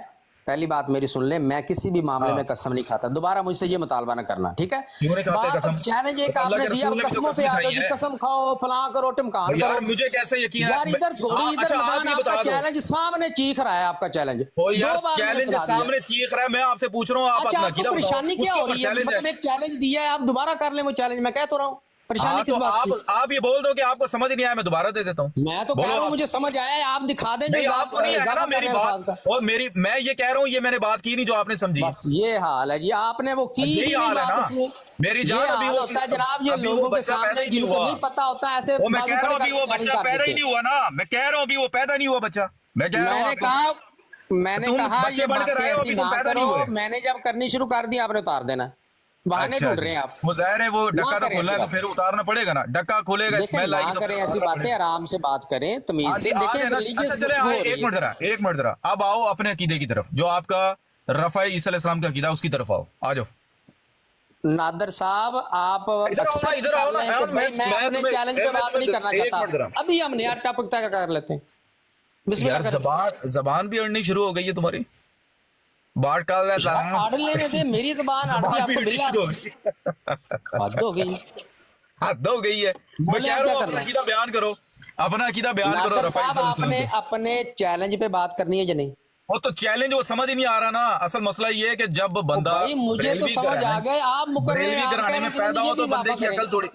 Speaker 6: पहली बात मेरी सुन ले, मैं किसी भी मामले में कसम नहीं खाता। दोबारा मुझसे ये मुतालबा न करना, ठीक है? चैलेंज एक आपने दिया, कसमों पे आ गई, कसम खाओ, फलां करो, टिमकान करो।
Speaker 2: मुझे कैसे यकीन है
Speaker 6: यार? इधर थोड़ी, इधर मैदान आपका चैलेंज सामने चीख रहा है, आपका चैलेंज
Speaker 2: चैलेंज सामने चीख रहा है, मैं आपसे पूछ रहा हूँ।
Speaker 6: अच्छा, आपको परेशानी क्या हो रही है? मतलब एक चैलेंज दिया है, आप दोबारा कर ले वो चैलेंज, मैं कह तो रहा हूँ, परेशानी किस बात की?
Speaker 2: आप ये बोल दो कि आपको समझ नहीं आया, मैं दोबारा दे देता हूँ।
Speaker 6: मैं तो कह रहा हूँ मुझे समझ आया है, आप दिखा दें।
Speaker 2: नहीं, आपको नहीं आया ना मेरी बात, और मैं ये कह रहा हूँ, ये मैंने बात की नहीं जो आपने समझी।
Speaker 6: बस ये हाल है जी, आपने वो की
Speaker 2: यही हाल है ना मेरी जान। अभी वो
Speaker 6: होता है जनाब, ये लोगों के सामने जिनको नहीं पता होता ऐसे।
Speaker 2: मैं कह रहा हूँ अभी वो बच्चा पैदा ही नहीं हुआ ना, मैं कह रहा हूँ अभी वो पैदा नहीं हुआ बच्चा। मैंने कहा ये बात ऐसी ना करो। मैंने जब करनी शुरू कर दी, आपने उतार देना। बहाने ढूंढ रहे हैं आप। वो ज़ाहिर है, वो डक्का तो खोलना है तो फिर उतारना पड़ेगा ना, डक्का खोलेगा, स्मेल आएगी। करें ऐसी बातें, आराम से बात करें, तमीज से देखें। एक मिनट जरा, अब आओ अपने अकीदे की तरफ, जो आपका रफ़ाए ईसा अलैहिस्सलाम का अकीदा, उसकी तरफ आओ, आ जाओ।
Speaker 6: नादर साहब, आप इधर आओ ना, मैं अपने चैलेंज पे बात नहीं करना चाहता। अभी हम नया टॉपिक तय कर लेते हैं।
Speaker 2: ज़बान भी अड़नी शुरू हो गई है तुम्हारी। बाढ़ का
Speaker 6: आड़ लेने दे, मेरी ज़बान आपको बिल्ला हद हो गई,
Speaker 2: हद हो गई है। मैं कह रहा हूँ अपना अकीदा बयान करो। अपना अकीदा बयान करो
Speaker 6: नादर
Speaker 2: रफ़ाई
Speaker 6: साहब,
Speaker 2: सल्लल्लाहु अलैहि
Speaker 6: आपने अपने चैलेंज पे बात करनी है या नहीं?
Speaker 2: वो तो चैलेंज वो समझ ही नहीं आ रहा ना। असल मसला ये है कि जब बंदा
Speaker 6: भाई मुझे तो
Speaker 2: बरेलवी
Speaker 6: समझ आ
Speaker 2: घराने-
Speaker 6: गया, आप मुकर रहे हैं,
Speaker 2: बरेलवी
Speaker 6: आप
Speaker 2: घराने
Speaker 6: कह
Speaker 2: में
Speaker 6: रहे हैं
Speaker 2: पैदा
Speaker 6: कि
Speaker 2: हो तो
Speaker 6: ये भी
Speaker 2: बंदे की
Speaker 6: इजाफा
Speaker 2: अकल थोड़ी,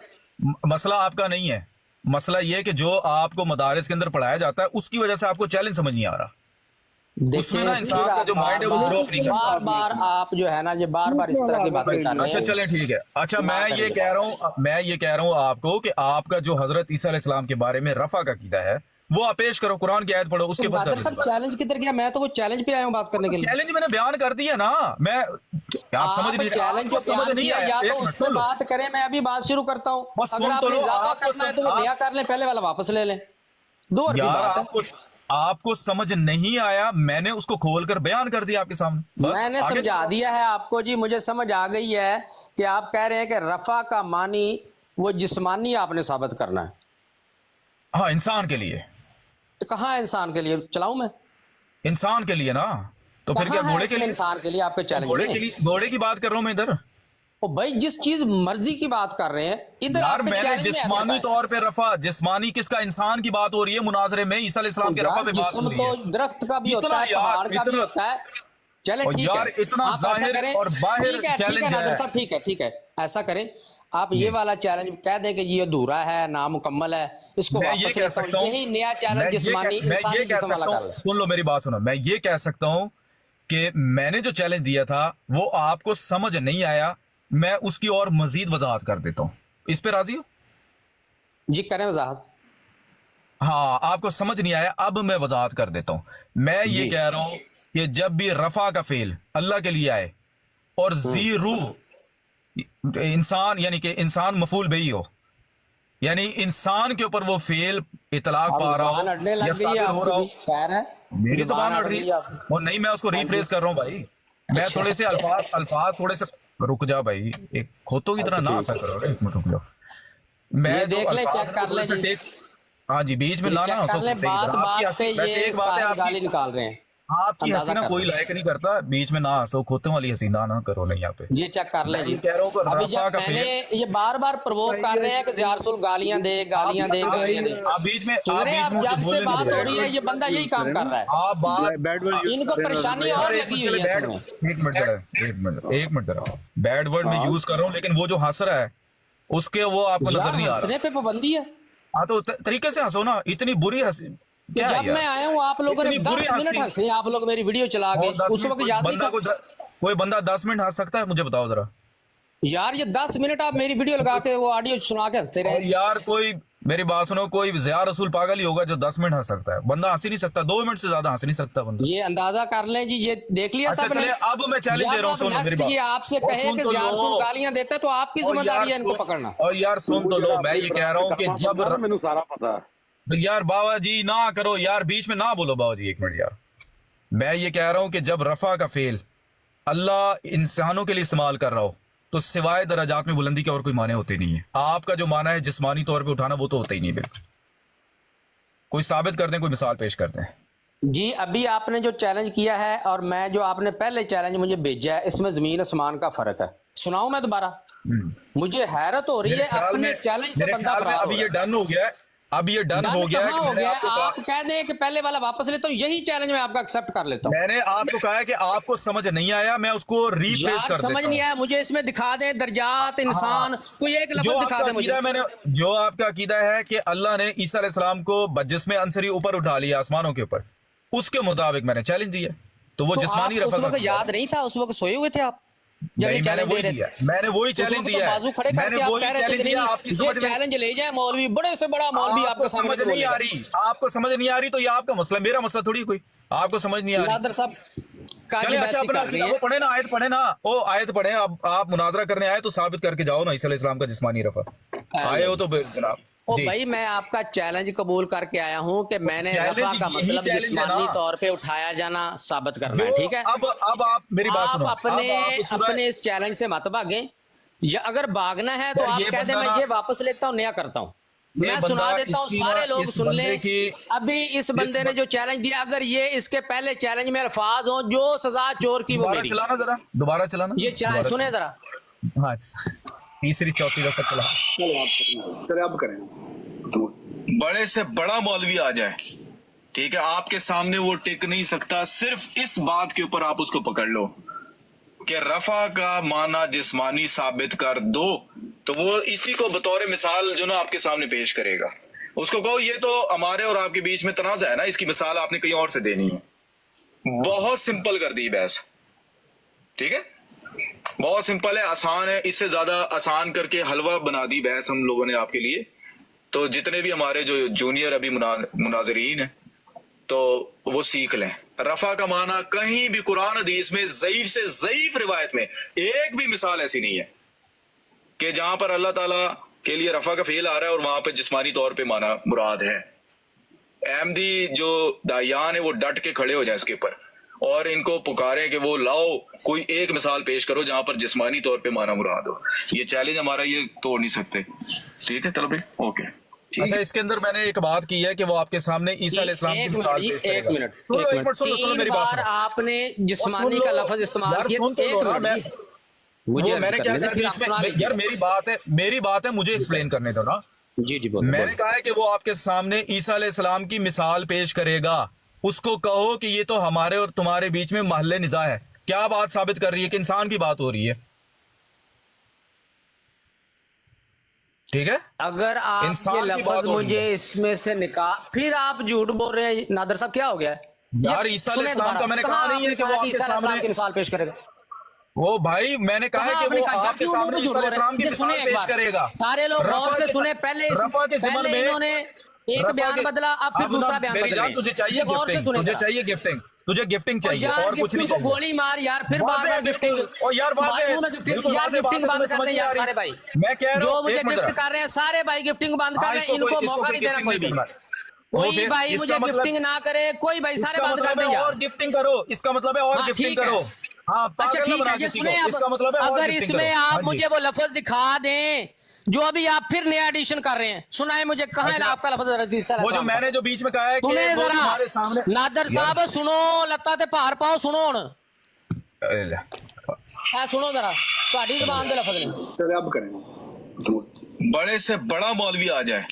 Speaker 2: मसला आपका नहीं है। मसला ये है कि जो आपको मदारिस के अंदर पढ़ाया जाता है उसकी वजह से आपको चैलेंज समझ नहीं आ रहा। उसमें ना इंसान का जो माइंड है वो ग्रो नहीं करता।
Speaker 6: बार बार आप जो है ना, ये बार बार इस तरह की बातें कर रहे
Speaker 2: अच्छा
Speaker 6: हैं।
Speaker 2: चलें ठीक है। अच्छा मैं ये कह रहा हूँ आपको कि आपका जो हजरत ईसा अलैहिस्सलाम के बारे में रफा का कीदा है वो आप पेश करो, कुरान की आयत पढ़ो, उसके बाद
Speaker 6: नादर साहब चैलेंज किधर गया? मैं तो वो चैलेंज पे आया हूँ बात करने के लिए।
Speaker 2: चैलेंज मैंने बयान कर दिया ना। मैं आप समझ नहीं रहे,
Speaker 6: चैलेंज
Speaker 2: आपको
Speaker 6: जो
Speaker 2: समझ
Speaker 6: बयान
Speaker 2: नहीं
Speaker 6: किया,
Speaker 2: आया।
Speaker 6: या
Speaker 2: एक
Speaker 6: तो
Speaker 2: मिनट
Speaker 6: उससे
Speaker 2: सुन लो।
Speaker 6: बात करें, मैं अभी बात शुरू करता हूँ।
Speaker 2: बस सुन
Speaker 6: अगर
Speaker 2: तो
Speaker 6: आपने
Speaker 2: लो,
Speaker 6: इजाफा
Speaker 2: आपको
Speaker 6: करना है तो वो
Speaker 2: आप-
Speaker 6: नया कर लें, पहले वाला वापस ले लें। दो और की
Speaker 2: यार
Speaker 6: बात है।
Speaker 2: आपको समझ नहीं आया, मैंने उसको खोलकर बयान कर दिया आपके सामने। बस
Speaker 6: मैंने
Speaker 2: आगे
Speaker 6: समझा
Speaker 2: चलो।
Speaker 6: दिया है आपको जी, मुझे समझ आ गई है कि आप कह रहे हैं कि रफा का मानी वो जिस्मानी आपने साबित करना है।
Speaker 2: हाँ इंसान के लिए,
Speaker 6: तो कहाँ है इंसान के लिए? चलाऊं मैं?
Speaker 2: इंसान के लिए ना, तो फिर क्या
Speaker 6: कहाँ है
Speaker 2: घोड़े के
Speaker 6: इसमें
Speaker 2: लिए?
Speaker 6: इंसान के लिए आपके चैलेंज
Speaker 2: घोड़े के
Speaker 6: में?
Speaker 2: लिए, घोड़े की बात कर रहा हूँ मैं इधर।
Speaker 6: ओ भाई, जिस चीज मर्जी की बात कर रहे हैं इधर
Speaker 2: यार
Speaker 6: आपके
Speaker 2: मैंने
Speaker 6: चैलेंज में
Speaker 2: जिस्मानी
Speaker 6: है।
Speaker 2: तौर पे रफा, जिस्मानी किसका, इंसान की बात हो रही है मुनाजरे में, ईसा अलैहिस्सलाम के रफा पे बात हो
Speaker 6: जिस्म
Speaker 2: रही
Speaker 6: तो
Speaker 2: है।
Speaker 6: दरख्त का भी
Speaker 2: इतना
Speaker 6: होता है,
Speaker 2: यार,
Speaker 6: पहाड़ का भी
Speaker 2: इतना-
Speaker 6: होता है। चले
Speaker 2: और
Speaker 6: ठीक
Speaker 2: यार
Speaker 6: है,
Speaker 2: इतना
Speaker 6: आप ऐसा
Speaker 2: जाहिर
Speaker 6: करें,
Speaker 2: और बाहिर
Speaker 6: ठीक है
Speaker 2: चैलेंज
Speaker 6: नादर
Speaker 2: है।
Speaker 6: साहब, ठीक है, ऐसा करें, आप ये वाला चैलेंज कह दें कि ये अधूरा है, नामुकम्मल है, इसको
Speaker 2: मैं ये
Speaker 6: वापस
Speaker 2: कह
Speaker 6: लेता
Speaker 2: सकता
Speaker 6: हूं।
Speaker 2: हूँ,
Speaker 6: यही नया
Speaker 2: मैं
Speaker 6: चैलेंज
Speaker 2: ये
Speaker 6: जिस्मानी
Speaker 2: कह
Speaker 6: इंसानी
Speaker 2: सकता
Speaker 6: जिस्म वाला
Speaker 2: हूँ,
Speaker 6: कर लें।
Speaker 2: सुन लो मेरी बात सुनो, मैं ये कह सकता हूँ कि मैंने जो चैलेंज दिया था वो आपको समझ नहीं आया, मैं उसकी और मजीद वजाहत कर देता हूँ। इस पे राजी हो?
Speaker 6: जी करें वजाहत।
Speaker 2: हाँ आपको समझ नहीं आया, अब मैं वजाहत कर देता हूँ। मैं ये
Speaker 6: जी।
Speaker 2: कह रहा हूँ कि जब भी रफा का फेल अल्लाह के लिए आए और जीरू इंसान, यानी कि इंसान मफूल बही हो, यानी इंसान के ऊपर वो फेल इतलाक
Speaker 6: अब
Speaker 2: पा रहा
Speaker 6: जुबान
Speaker 2: हो
Speaker 6: अड़ने
Speaker 2: या
Speaker 6: लग गई है
Speaker 2: साबित हो रहा
Speaker 6: आपकी,
Speaker 2: हो।
Speaker 6: खैर है,
Speaker 2: मेरी जुबान अड़ रही
Speaker 6: गई
Speaker 2: है
Speaker 6: आपकी।
Speaker 2: और नहीं, मैं उसको रिफ्रेश कर रहा हूँ भाई। मैं
Speaker 6: अच्छा।
Speaker 2: थोड़े से अल्फाज थोड़े से, रुक जा भाई, एक खोतों की तरह ना ऐसा करो, एक मिनट रुक जाओ। मैं
Speaker 6: ये
Speaker 2: जो
Speaker 6: देख लें,
Speaker 2: अल्फाज
Speaker 6: चेक
Speaker 2: हैं
Speaker 6: कर
Speaker 2: थोड़े
Speaker 6: लें
Speaker 2: से
Speaker 6: जी।
Speaker 2: टेक, हाँ जी बीच में
Speaker 6: ये
Speaker 2: ना
Speaker 6: चेक
Speaker 2: हंसो
Speaker 6: कर लें,
Speaker 2: कुत्ते की
Speaker 6: बात
Speaker 2: तरह। आपकी
Speaker 6: बात पे
Speaker 2: वैसे
Speaker 6: ये
Speaker 2: एक बात है,
Speaker 6: सारी गाली
Speaker 2: आपकी
Speaker 6: निकाल रहे हैं।
Speaker 2: आपकी हंसी
Speaker 6: अंदाजा
Speaker 2: ना
Speaker 6: कर
Speaker 2: कोई
Speaker 6: लें।
Speaker 2: लायक नहीं करता, बीच में ना हंसो, खोतों वाली हंसी ना करो नहीं यहाँ पे।
Speaker 6: ये चेक कर लें
Speaker 2: मैं
Speaker 6: जी।
Speaker 2: ये कह रहा हूँ कि
Speaker 6: अभी
Speaker 2: रफा
Speaker 6: जब
Speaker 2: का
Speaker 6: मैंने
Speaker 2: फेल,
Speaker 6: ये बार बार प्रवोक कर रहे हैं कि ज़िया रसूल गालियां दे, गालियां दे, गालियां दे।
Speaker 2: आप बीच में
Speaker 6: सुन रहे हैं आप,
Speaker 2: मुझे
Speaker 6: जब से
Speaker 2: बोलने नहीं
Speaker 6: बात
Speaker 2: दे
Speaker 6: हो
Speaker 2: रहे।
Speaker 6: रही है ये बंदा यही काम कर रहा है।
Speaker 2: आप बात
Speaker 9: बैड वर्ड यूज
Speaker 6: इनको परेशानी और लगी हुई है असल में।
Speaker 2: एक मिनट जरा बैड वर्ड में यूज कर रहा हूँ, लेकिन वो जो हंस रहा है उसके वो आपको नजर नहीं आ रहा।
Speaker 6: हंसने पे पाबंदी है।
Speaker 2: हाँ तो तरीके से हंसो ना, इतनी बुरी हंसी क्या है
Speaker 6: जब
Speaker 2: यार?
Speaker 6: मैं आया हूँ आप लोगों ने
Speaker 2: इतनी बुरी
Speaker 6: 10 मिनट
Speaker 2: हंसी।
Speaker 6: हंसे, आप लोग मेरी वीडियो चला के,
Speaker 2: और 10
Speaker 6: उस
Speaker 2: मिनट
Speaker 6: वक्त
Speaker 2: कोई
Speaker 6: याद नहीं
Speaker 2: बंदा
Speaker 6: था
Speaker 2: कोई बंदा 10 मिनट हंस सकता है? मुझे बताओ जरा।
Speaker 6: यार, ये 10 मिनट आप मेरी वीडियो लगा के वो ऑडियो सुना के हंसते
Speaker 2: और
Speaker 6: रहे।
Speaker 2: यार कोई मेरी बात सुनो, कोई ज़िया रसूल पागल ही होगा जो 10 मिनट हंस सकता है, बंदा हंस ही नहीं सकता, 2 मिनट से ज्यादा हंस नहीं सकता बंदा।
Speaker 6: ये अंदाजा कर लें जी, ये देख लिया
Speaker 2: अच्छा
Speaker 6: सबने।
Speaker 2: चलिए, अब मैं चैलेंज दे रहा हूँ, सुनो मेरी बात।
Speaker 6: ये आपसे
Speaker 2: और
Speaker 6: कहे
Speaker 2: सुन
Speaker 6: कि
Speaker 2: तो
Speaker 6: ज़िया
Speaker 2: लो।
Speaker 6: रसूल गालियां देता है तो आपकी
Speaker 2: और
Speaker 6: जिम्मेदारी है
Speaker 2: यार
Speaker 6: इनको
Speaker 2: सुन-
Speaker 6: पकड़ना।
Speaker 2: और यार सुन तो लो, मैं ये कह रहा हूँ कि जब
Speaker 9: मैंने सारा पता है।
Speaker 2: यार बाबा जी ना करो यार, बीच में ना बोलो बाबा जी, एक मिनट यार। मैं ये कह रहा हूं कि जब रफा का फेल अल्लाह इंसानों के लिए इस्तेमाल कर रहा हो तो सिवाय दराजात में बुलंदी के और कोई माने होते नहीं है। आपका जो माना है जिस्मानी तौर पे उठाना, वो तो होता ही नहीं। बिल्कुल कोई साबित कर दें, कोई मिसाल पेश कर दें।
Speaker 6: जी अभी आपने जो चैलेंज किया है और मैं जो आपने पहले चैलेंज मुझे भेजा है, इसमें जमीन आसमान का फर्क है। सुनाऊं मैं दोबारा? मुझे हैरत हो रही
Speaker 2: मेरे
Speaker 6: है,
Speaker 2: ख्याल
Speaker 6: अपने
Speaker 2: में-
Speaker 6: चैलेंज से
Speaker 2: मेरे
Speaker 6: बंदा
Speaker 2: ख्याल में
Speaker 6: फरार
Speaker 2: अभी
Speaker 6: हो
Speaker 2: ये
Speaker 6: रहा है।
Speaker 2: डन हो गया है, अब ये डन हो गया है
Speaker 6: कहाँ
Speaker 2: कि
Speaker 6: हो
Speaker 2: मैंने
Speaker 6: गया?
Speaker 2: आपको कहा-
Speaker 6: आप कह दें कि पहले वाला वापस लेता हूँ, यही चैलेंज मैं आपका एक्सेप्ट कर लेता हूँ।
Speaker 2: मैंने आपको कहा है कि आपको समझ नहीं आया, मैं उसको रिफ्रेश
Speaker 6: यार
Speaker 2: कर
Speaker 6: समझ
Speaker 2: देता
Speaker 6: नहीं
Speaker 2: हूं।
Speaker 6: आया, मुझे इसमें दिखा दें दर्जात इंसान, कोई एक
Speaker 2: जो
Speaker 6: लफ्ज दिखा
Speaker 2: आपका
Speaker 6: दे मुझे।
Speaker 2: अकीदा मैंने, जो आपका अकीदा है कि अल्लाह ने ईसा अलैहिस्सलाम को जिस्म अंसरी ऊपर उठा लिया आसमानों के ऊपर, उसके मुताबिक मैंने चैलेंज दिया, तो वो
Speaker 6: तो
Speaker 2: जिस्मानी
Speaker 6: आप उस
Speaker 2: रफा
Speaker 6: वक्त
Speaker 2: का
Speaker 6: याद नहीं था? उस वक्त सोए हुए थे आप जब ये
Speaker 2: नहीं, मैंने
Speaker 6: चैलेंज दे
Speaker 2: वही
Speaker 6: रहे
Speaker 2: दिया,
Speaker 6: थे?
Speaker 2: मैंने वही
Speaker 6: उस
Speaker 2: चैलेंज
Speaker 6: वक्त तो
Speaker 2: दिया है,
Speaker 6: बाजू खड़े
Speaker 2: मैंने
Speaker 6: करके आप
Speaker 2: वही
Speaker 6: कह रहे थे
Speaker 2: चैलेंज
Speaker 6: कि
Speaker 2: दिया।
Speaker 6: नहीं
Speaker 2: आपकी
Speaker 6: ये
Speaker 2: समझ में
Speaker 6: चैलेंज ले जाए, मौलवी बड़े से बड़ा मौलवी
Speaker 2: आपको
Speaker 6: आपके सामने
Speaker 2: समझ नहीं आ रही, आपको समझ नहीं आ रही, तो ये आपका मसला, मेरा मसला थोड़ी कोई। आपको समझ नहीं आ रही,
Speaker 6: नादर साहब काजी
Speaker 2: चलिए अच्छा
Speaker 6: बहसी
Speaker 2: अपना
Speaker 6: कर रही
Speaker 2: वो
Speaker 6: है।
Speaker 2: पढ़े ना, आयत पढ़े ना, ओ आयत पढ़े। अब आप मुनाजरा करने आए तो साबित करके जाओ ना ईसा अलैहिस्सलाम का जिस्मानी रफा। आए हो तो जनाब
Speaker 6: ओ
Speaker 2: जी।
Speaker 6: भाई मैं आपका चैलेंज कबूल करके आया हूं कि मैंने
Speaker 2: चैलेंज
Speaker 6: रफा का
Speaker 2: यही
Speaker 6: मतलब
Speaker 2: चैलेंज है
Speaker 6: जिस्मानी
Speaker 2: ना।
Speaker 6: तौर पे उठाया जाना साबित करना
Speaker 2: जो
Speaker 6: है, ठीक है?
Speaker 2: अब आप मेरी बात सुनो,
Speaker 6: आप अपने
Speaker 2: अब आप सूरह-
Speaker 6: अपने इस चैलेंज से मत भागें, या अगर भागना है तो
Speaker 2: यार
Speaker 6: आप
Speaker 2: ये
Speaker 6: कह दें
Speaker 2: बंदा
Speaker 6: मैं
Speaker 2: ना-
Speaker 6: ये वापस लेता हूँ, नया करता हूँ,
Speaker 2: ये
Speaker 6: मैं
Speaker 2: बंदा
Speaker 6: सुना देता हूँ,
Speaker 2: इसकी ना-
Speaker 6: सारे लोग
Speaker 2: इस
Speaker 6: सुन
Speaker 2: बंदे
Speaker 6: लें।
Speaker 2: की-
Speaker 6: अभी इस बंदे ने जो चैलेंज दिया, अगर ये इसके पहले चैलेंज में अल्फाज हो जो सजा चोर की वो
Speaker 2: दोबारा
Speaker 6: मेरी,
Speaker 2: चलाना जरा, दोबारा चलाना
Speaker 6: ये चला सुने जरा।
Speaker 2: हाँ तीसरी चौथी दफा चला।
Speaker 8: चलो आप करें।
Speaker 2: बड़े से बड़ा मौलवी आ जाए, ठीक है, आपके सामने वो टिक नहीं सकता, सिर्फ इस बात के ऊपर आप उसको पकड़ लो कि रफा का माना जिस्मानी साबित कर दो, तो वो इसी को बतौर मिसाल जो ना आपके सामने पेश करेगा। उसको कहो ये तो हमारे और आपके बीच में तनाज़ा है ना, इसकी मिसाल आपने कहीं और से देनी है। बहुत सिंपल कर दी बहस, ठीक है, बहुत सिंपल है, आसान है, इससे ज्यादा आसान करके हलवा बना दी बहस हम लोगों ने आपके लिए। तो जितने भी हमारे जो जूनियर अभी मुनाजरीन है तो वो सीख लें। रफा का माना कहीं भी कुरान हदीस में ज़ईफ से ज़ईफ रिवायत में एक भी मिसाल ऐसी नहीं है कि जहां पर अल्लाह ताला के लिए रफा का फेल आ रहा है और वहां पर जिस्मानी तौर पे माना मुराद है। अहमदी जो दायान है वो डट के खड़े हो जाए इसके ऊपर और इनको पुकारें कि वो लाओ कोई एक मिसाल पेश करो जहां पर जिस्मानी तौर पे माना मुराद हो। ये चैलेंज हमारा ये तोड़ नहीं सकते। ठीक है चलो भाई, ओके। अच्छा, इसके अंदर मैंने एक बात की है कि वो आपके सामने ईसा अलैहिस्सलाम की मिसाल पेश करेगा।
Speaker 6: एक मिनट
Speaker 2: सुनो मेरी बात सुनो।
Speaker 6: आपने जिस्मानी का लफ्ज इस्तेमाल किया।
Speaker 2: मुझे मैंने क्या कहा यार, मेरी बात है, मुझे एक्सप्लेन करने दो ना।
Speaker 6: जी जी
Speaker 2: मैंने कहा है कि वो आपके सामने ईसा अलैहिस्सलाम की मिसाल पेश करेगा, उसको कहो कि ये तो हमारे और तुम्हारे बीच में महल्ले निज़ा है। क्या बात साबित कर रही है कि इंसान की बात हो रही है? ठीक है,
Speaker 6: अगर आप ये लफ्ज मुझे इसमें से निकाल, फिर आप झूठ बोल रहे हैं नादर साहब, क्या हो गया
Speaker 2: यार? ईसा अलैहिस्सलाम का मैंने कहा नहीं है कि वो आपके सामने
Speaker 6: की मिसाल पेश करेगा।
Speaker 2: वो भाई मैंने कहा है कि वो आपके सामने ईसा अलैहिस्सलाम की मिसाल पेश करेगा।
Speaker 6: सारे लोग गौर से सुने। पहले इन्होंने एक बयान बदला, अब फिर दूसरा बयान बदला।
Speaker 2: तुझे चाहिए गिफ्टिंग, तुझे चाहिए गिफ्टिंग, तुझे गिफ्टिंग चाहिए और कुछ नहीं चाहिए।
Speaker 6: गोली मार यार, फिर बार-बार गिफ्टिंग।
Speaker 2: और यार
Speaker 6: गिफ्टिंग बंद कर दें यार सारे भाई।
Speaker 2: मैं कह रहा हूं
Speaker 6: जो मुझे गिफ्ट कर रहे हैं सारे भाई गिफ्टिंग बंद कर रहे हैं, इनको मौका नहीं देना कोई भी। कोई भाई मुझे गिफ्टिंग ना करे, कोई भाई सारे बंद कर दें यार।
Speaker 2: और गिफ्टिंग करो, इसका मतलब है और गिफ्टिंग करो। हाँ
Speaker 6: अच्छा ठीक है, ये सुने अब अगर इसमें आप मुझे वो लफ्ज दिखा दें जो अभी आप फिर नया एडिशन कर रहे हैं, सुनाए मुझे कहाँ है आपका लफ्ज?
Speaker 2: वो जो मैंने जो बीच में कहा है कि वो तुम्हारे सामने।
Speaker 6: नादर साहब सुनो, लत्ता ते भार पाओ, सुनो हुण सुनो जरा, ਤੁਹਾਡੀ ਜ਼ਬਾਨ ਦੇ लफ्ज ने।
Speaker 8: चलिए अब करें।
Speaker 2: बड़े से बड़ा मौलवी आ जाए,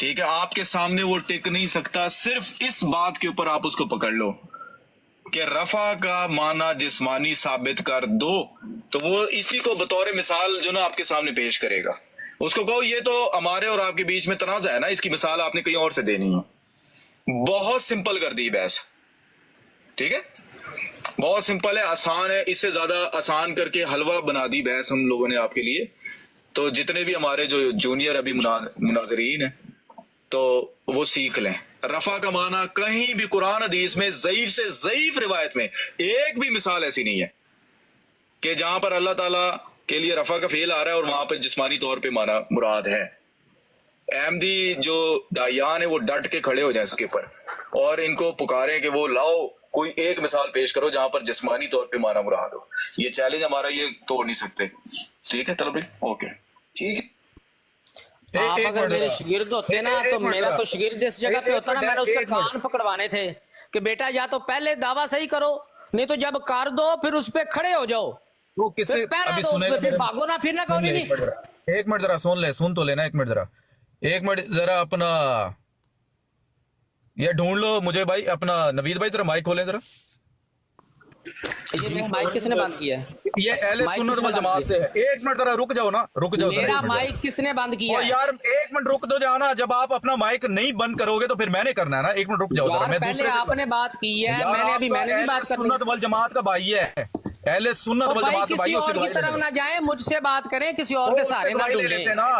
Speaker 2: ठीक है, आपके सामने वो टिक नहीं सकता, सिर्फ इस बात के ऊपर आप उसको पकड़ लो कि रफा का माना जिस्मानी साबित कर दो, तो वो इसी को बतौर मिसाल जो ना आपके सामने पेश करेगा। उसको कहो ये तो हमारे और आपके बीच में तनाज़ा है ना, इसकी मिसाल आपने कहीं और से देनी है। बहुत सिंपल कर दी बहस, ठीक है, बहुत सिंपल है, आसान है, इससे ज्यादा आसान करके हलवा बना दी बहस हम लोगों ने आपके लिए। तो जितने भी हमारे जो जूनियर अभी मुनाजरीन है तो वो सीख लें। रफा का माना कहीं भी कुरान हदीस में ज़ईफ से ज़ईफ रिवायत में एक भी मिसाल ऐसी नहीं है कि जहां पर अल्लाह ताला के लिए रफा का फेल आ रहा है और वहां पर जिस्मानी तौर पे माना मुराद है। अहमदी जो दायान है वो डट के खड़े हो जाए इसके ऊपर और इनको पुकारें कि वो लाओ कोई एक मिसाल पेश करो जहां पर जिस्मानी तौर पे माना मुराद हो। ये चैलेंज हमारा ये तोड़ नहीं सकते। ठीक है चलो भाई, ओके ठीक है।
Speaker 6: आप अगर मेरे शागिर्द होते ना तो मेरा तो शागिर्द इस जगह पे होता ना, मैंने उसके कान पकड़वाने थे कि बेटा या तो पहले दावा सही करो, नहीं तो जब कर दो फिर उस पे खड़े हो जाओ।
Speaker 2: वो किसे अभी सुने,
Speaker 6: फिर भागो ना, फिर ना कहो नहीं।
Speaker 2: एक मिनट जरा सुन तो लेना, एक मिनट जरा अपना ये ढूंढ लो मुझे भाई, अपना नवीद भाई जरा माइक खोले जरा।
Speaker 6: ये माइक किसने बंद किया है?
Speaker 2: ये अहले सुन्नत वल जमात से है। एक मिनट जरा रुक जाओ ना, रुक जाओ।
Speaker 6: मेरा माइक किसने बंद किया है?
Speaker 2: यार एक मिनट रुक दो जाना, जब आप अपना माइक नहीं बंद करोगे तो फिर मैंने करना है ना। एक मिनट रुक जाओ जरा, मैं
Speaker 6: पहले आपने बात की है, मैंने भी बात करनी।
Speaker 2: सुन्नत वल जमात का भाई है, अहले सुन्नत वल जमात का भाई,
Speaker 6: किसी और की तरफ ना जाए, मुझसे बात करें, किसी और के सहारे ना ढूंढे ना।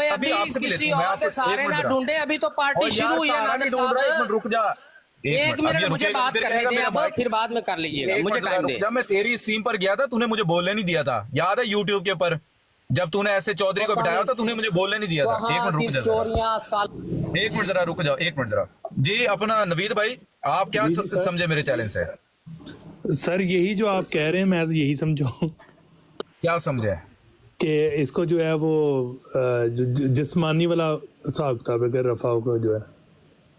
Speaker 6: अभी किसी और के सहारे ना ढूंढे, अभी तो पार्टी शुरू हुई है। नादर साहब
Speaker 2: एक मिनट रुक जा,
Speaker 6: एक मिनट मुझे बात करने दें, अब फिर बाद में कर लीजिएगा, मुझे टाइम दे।
Speaker 2: जब मैं तेरी स्ट्रीम पर गया था तूने मुझे बोलने नहीं दिया था, याद है यूट्यूब के ऊपर जब तूने ऐसे चौधरी को बिठाया था, तूने मुझे बोलने नहीं दिया था। एक मिनट रुक जाओ, एक मिनट जरा रुक जाओ, एक मिनट जरा जी। अपना नवीद भाई आप क्या समझे मेरे चैलेंज से?
Speaker 10: सर यही जो आप कह रहे हैं मैं यही समझो।
Speaker 2: क्या समझे?
Speaker 10: कि इसको जो है वो जिस्मानी वाला हिसाब किताब अगर रफा को जो है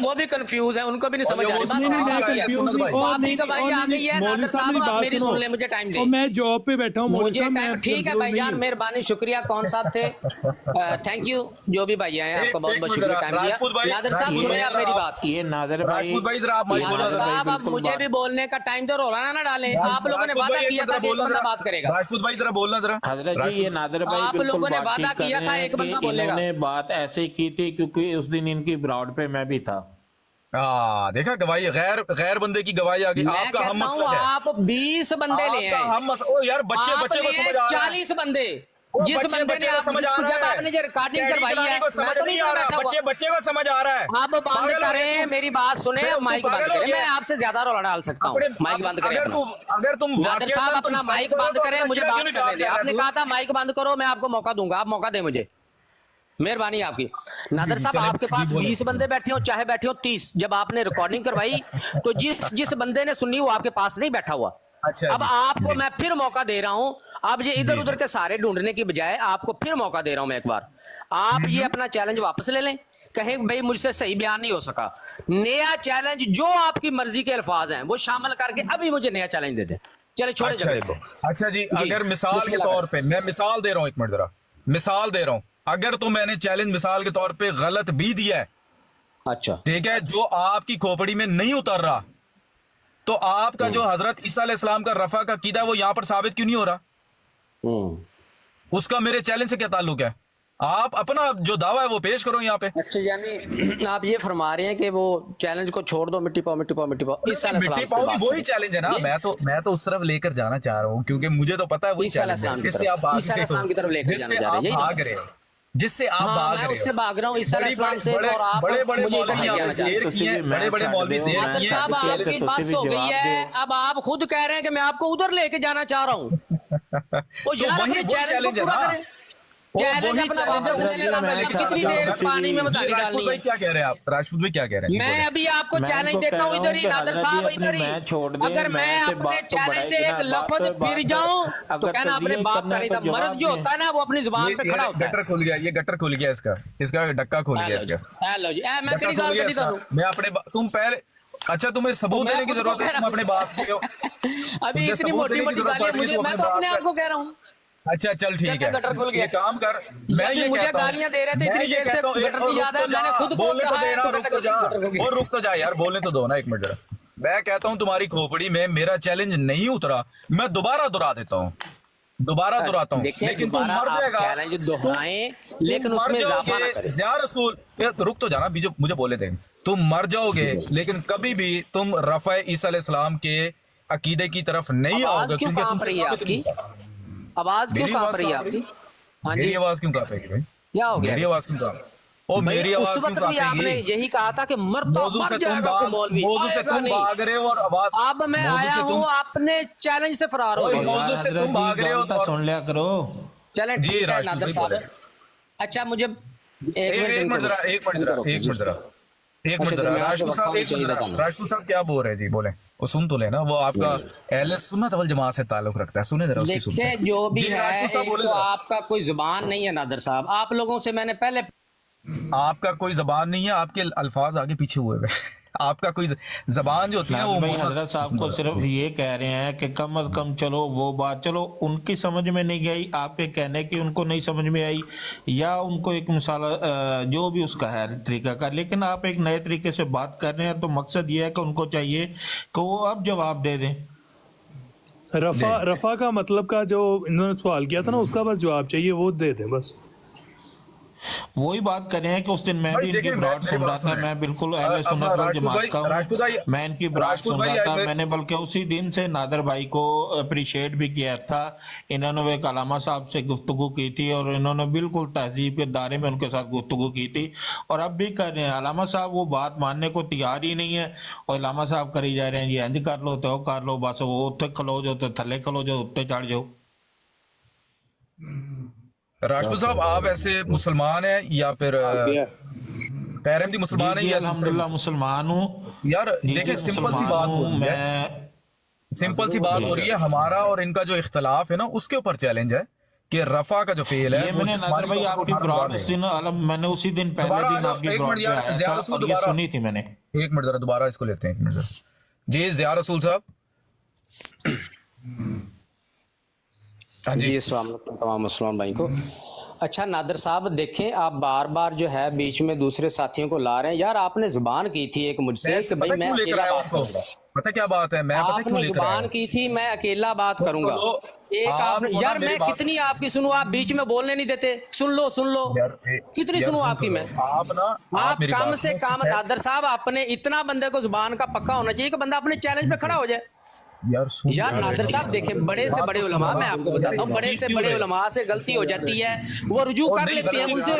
Speaker 6: वो भी कंफ्यूज है, उनको भी नहीं समझ आ रही। बस माफी का भाई आ गई है। नादर साहब आप मेरी सुन ले, मुझे टाइम दे।
Speaker 10: मैं जॉब पे बैठा हूँ,
Speaker 6: मुझे टाइम, ठीक है भाईजान, मेहरबानी, शुक्रिया। कौन साहब थे? थैंक यू, जो भी भाई आए हैं, आपका बहुत बहुत शुक्रिया टाइम दिया। नादर साहब सुनिए आप मेरी बात।
Speaker 11: ये नादर
Speaker 2: राजपूत भाई जरा आप माइक बोलो।
Speaker 6: नादर साहब आप मुझे भी बोलने का टाइम दो, रोलाना ना डालें। आप लोगों ने वादा किया था कि एक बंदा बात करेगा।
Speaker 2: राजपूत भाई जरा बोलना जरा।
Speaker 11: हजरत जी, ये नादर भाई
Speaker 6: आप लोगों ने वादा किया था एक बंदा बोलेगा।
Speaker 11: इन्होंने बात ऐसे की थी क्योंकि उस दिन इनकी ब्रॉड पे मैं भी था।
Speaker 2: देखा गवाही, गैर बंदे की गवाही आ गई। आपका हम मसला है,
Speaker 6: आप 20 बंदे ले आए,
Speaker 2: हम ओ यार बच्चे को समझ आ रहा है।
Speaker 6: 40 बंदे, जिस बंदे ने
Speaker 2: समझ आ रहा है,
Speaker 6: आपने जो रिकॉर्डिंग करवाई है,
Speaker 2: समझ नहीं आ रहा, बच्चे को समझ आ रहा है।
Speaker 6: आप बंद करें, मेरी बात सुने, माइक बंद करें। मैं आपसे ज्यादा रोला डाल सकता हूँ, माइक बंद करें।
Speaker 2: अगर तुम
Speaker 6: नादर साहब अपना माइक बंद करें, मुझे बात करने दें। आपने कहा था माइक बंद करो, मैं आपको मौका दूंगा, आप मौका दें मुझे, मेहरबानी आपकी। नादर साहब आपके पास 20 बंदे बैठे हो, चाहे बैठे हो 30, जब आपने रिकॉर्डिंग करवाई तो जिस बंदे ने सुनी वो आपके पास नहीं बैठा हुआ।
Speaker 2: अच्छा,
Speaker 6: अब आपको मैं फिर मौका दे रहा हूं। अब ये इधर उधर के सारे ढूंढने की बजाय आपको फिर मौका दे रहा हूं मैं एक बार। आप ये अपना चैलेंज वापस ले लें, कहें भाई मुझसे सही बयान नहीं हो सका, नया चैलेंज जो आपकी मर्जी के अल्फाज हैं वो शामिल करके अभी मुझे नया चैलेंज दे दें। चले छोड़े जगह को।
Speaker 2: अच्छा जी, अगर मिसाल के तौर पे, मैं मिसाल दे रहा हूँ, एक मिनट जरा मिसाल दे रहा हूँ, अगर तो मैंने चैलेंज मिसाल के तौर पे गलत भी दिया है, अच्छा ठीक है, जो आपकी खोपड़ी में नहीं उतर रहा, तो आपका जो हजरत ईसा अलैहिस्सलाम का रफा का कीदा है वो यहाँ पर साबित क्यों नहीं हो रहा? उसका मेरे चैलेंज से क्या ताल्लुक है? आप अपना जो दावा है वो पेश करो यहाँ पे।
Speaker 6: अच्छा, यानी आप ये फरमा रहे हैं कि वो चैलेंज को छोड़ दो, मिट्टी पाओ मिट्टी पाओ मिट्टी पाओ। ईसा
Speaker 2: मिट्टी पाओ वही चैलेंज है ना। मैं तो उस तरफ लेकर जाना चाह रहा हूँ, क्योंकि मुझे तो पता है वही चैलेंज है जिससे आप
Speaker 6: भाग
Speaker 2: रहे हो, जिससे आप भाग रहे हो।
Speaker 6: उससे भाग रहा हूँ ईसा अलैहिस्सलाम से, और आप
Speaker 2: बड़े मौलवी
Speaker 6: नादर साहब आपकी बस हो गई है। अब आप खुद कह रहे हैं कि मैं आपको उधर लेके जाना चाह रहा हूँ। चैलेंज अपना वापस ले लेना। कितनी देर पानी में मत डालनी है।
Speaker 2: क्या कह रहे हैं आप? राजपूत भाई क्या कह रहे हैं?
Speaker 6: मैं अभी आपको चैलेंज देता हूँ, इधर ही नादर साहब, इधर ही। अगर मैं अपने चैलेंज से एक लफ्ज फिर जाऊं तो कहना अपने बाप का नहीं था। मर्द जो होता है ना वो अपनी जुबान पे खड़ा होता है।
Speaker 2: गटर खुल गया, ये गटर खुल गया, इसका ढक्का खुल गया इसका।
Speaker 6: हेलो जी, मैं तेरी गाल कटी करूं?
Speaker 2: मैं अपने तुम पहले, अच्छा तुम्हें सबूत देने की जरूरत है, तुम अपने बाप के हो।
Speaker 6: अभी इतनी मोटी मोटी गालियां मुझे, मैं तो अपने आप को कह रहा हूँ।
Speaker 2: अच्छा चल ठीक है, ये काम कर। मैं ये
Speaker 6: मुझे गालियां दे रहे थे इतनी देर से, गटर की याद है, मैंने खुद को कहा है तो
Speaker 2: रुक तो जा यार, बोलने तो दो ना एक मिनट जरा। मैं कहता हूँ तुम्हारी खोपड़ी में मेरा चैलेंज नहीं उतरा, मैं दोबारा दोहरा देता हूँ, दोबारा दोहराता हूँ, लेकिन तुम मर जाएगा।
Speaker 6: चैलेंज दोहराएं लेकिन उसमें इजाफा ना करें।
Speaker 2: या रसूल, रुक तो जाना, मुझे बोले थे, तुम मर जाओगे लेकिन कभी भी तुम रफ़ा ईसा अलैहिस्सलाम के अकीदे की तरफ नहीं आओगे, क्योंकि तुम
Speaker 6: आवाज क्यों कांप रही है आपकी? हाँ जी,
Speaker 2: मेरी आवाज क्यों कांपेगी भाई?
Speaker 6: क्या हो गया?
Speaker 2: मेरी आवाज क्यों कांप? ओ मेरी आवाज क्यों कांपेगी?
Speaker 6: आपने यही कहा था कि मरता मर जाएगा कोई मौलवी,
Speaker 2: मौजू से तुम भाग रहे हो और आवाज।
Speaker 6: अब मैं आया हूँ, आपने चैलेंज से फरार हो गए।
Speaker 2: मौजू से तुम भाग रहे हो तो
Speaker 11: सुन लिया करो।
Speaker 6: चलें ठीक है नादर साहब। अच्छा मुझे
Speaker 2: एक मिनट जरा राजपूत साहब क्या बोल रहे हैं जी? बोले वो सुन तो लेना, वो आपका अहले सुन्नत वल जमात से ताल्लुक रखता है, सुने जरा उसकी सुनते हैं।
Speaker 6: जो भी है तो आपका कोई जुबान नहीं है नादर साहब। आप लोगों से मैंने पहले,
Speaker 2: आपका कोई जबान नहीं है, आपके अल्फाज आगे पीछे हुए हुए। आपका कोई जबान जो होती है वो
Speaker 11: हजरत साहब को सिर्फ ये कह रहे हैं कि कम अज कम चलो वो बात, चलो उनकी समझ में नहीं गई, आपके कहने की उनको नहीं समझ में आई, या उनको एक मिसाल जो भी उसका है तरीका का, लेकिन आप एक नए तरीके से बात कर रहे हैं, तो मकसद ये है कि उनको चाहिए कि वो अब जवाब दे दें।
Speaker 10: रफा का मतलब का जो इन्होंने सवाल किया था ना, उसका बस जवाब चाहिए, वो दे दें बस।
Speaker 11: वही बात कर रहे हैं कि उस दिन मैं भी इनकी ब्रॉड सुन रहा था, मैं बिल्कुल अहले सुन्नत वल जमात का हूं, मैं इनकी ब्रॉड सुन रहा था। मैंने बल्कि उसी दिन से नादर भाई को अप्रिशिएट भी किया था। इन्होंने एक अलामा साहब से गुफ्तगू की थी और इन्होंने बिल्कुल तहजीब के दायरे में उनके साथ गुफ्तगू की थी, और अब भी कर रहे हैं। अलामा साहब वो बात मानने को तैयार ही नहीं है, और अलामा साहब करी जा रहे हैं, ये इंज कर लो तो कर लो, बस वो उत्ते खलो जो तो थले खलो जो उत्ते चढ़ जाओ।
Speaker 2: राजपूत साहब आप ऐसे मुसलमान हैं या फिर पैरमदी मुसलमान हैं? या
Speaker 11: अल्हम्दुलिल्लाह मुसलमान हूँ
Speaker 2: यार। देखिए सिंपल सी बात हो रही है, हमारा और इनका जो इख्तलाफ है ना उसके ऊपर चैलेंज है कि रफा का जो फेल है
Speaker 11: ये
Speaker 2: वो
Speaker 11: मैंने
Speaker 2: जिस्मानी
Speaker 11: नादर भाई
Speaker 2: तौर पर
Speaker 11: आपकी
Speaker 2: उठाना
Speaker 11: ब्रॉड
Speaker 2: उतार
Speaker 11: उस
Speaker 2: देगा।
Speaker 11: दिन मैंने उसी दिन पहले
Speaker 2: दोबारा
Speaker 11: दिन
Speaker 2: आ जाओ,
Speaker 11: आपकी
Speaker 2: एक
Speaker 11: ब्रॉड
Speaker 2: मिनट
Speaker 11: पे
Speaker 2: यार,
Speaker 11: आया
Speaker 2: ज़िया
Speaker 11: था
Speaker 2: रसूल
Speaker 11: और ये
Speaker 2: दोबारा,
Speaker 11: सुनी थी मैंने।
Speaker 2: एक मिनट जरा दोबारा इसको लेते हैं, एक मिनट जरा। जी ज़िया रसूल साहब। हाँ
Speaker 6: जी
Speaker 2: जी,
Speaker 6: अस्सलाम वालेकुम तमाम मुसलमान भाई को। अच्छा नादर साहब देखें, आप बार बार जो है बीच में दूसरे साथियों को ला रहे हैं। यार आपने जुबान की थी एक मुझसे कि भाई
Speaker 2: पता
Speaker 6: मैं
Speaker 2: क्यों लेकर
Speaker 6: अकेला
Speaker 2: आया
Speaker 6: बात
Speaker 2: उनको?
Speaker 6: करूंगा।
Speaker 2: पता क्या बात है, मैं पता क्यों
Speaker 6: आपने
Speaker 2: लेकर आया
Speaker 6: जुबान की थी मैं अकेला बात करूंगा। एक
Speaker 2: आप
Speaker 6: आपने
Speaker 2: को ना
Speaker 6: यार
Speaker 2: मेरी
Speaker 6: मैं
Speaker 2: बात-
Speaker 6: कितनी आपकी सुनूं, आप बीच में बोलने नहीं देते। सुन लो
Speaker 2: यार,
Speaker 6: कितनी
Speaker 2: यार,
Speaker 6: सुनूं
Speaker 2: सुन
Speaker 6: आपकी
Speaker 2: तो
Speaker 6: मैं।
Speaker 2: लो। आप ना
Speaker 6: आप
Speaker 2: मेरी
Speaker 6: कम
Speaker 2: बात
Speaker 6: से
Speaker 2: सुनो,
Speaker 6: कम नादर साहब आपने इतना बंदे को जुबान का पक्का होना चाहिए कि बंदा अपने चैलेंज पे खड़ा हो जाए।
Speaker 2: यार सुन
Speaker 6: यार नादर साहब देखें, बड़े से बड़े उलमा, मैं आपको बताता हूँ, बड़े से बड़े उलमा से गलती हो जाती है, वो रुजू कर लेते हैं, उनसे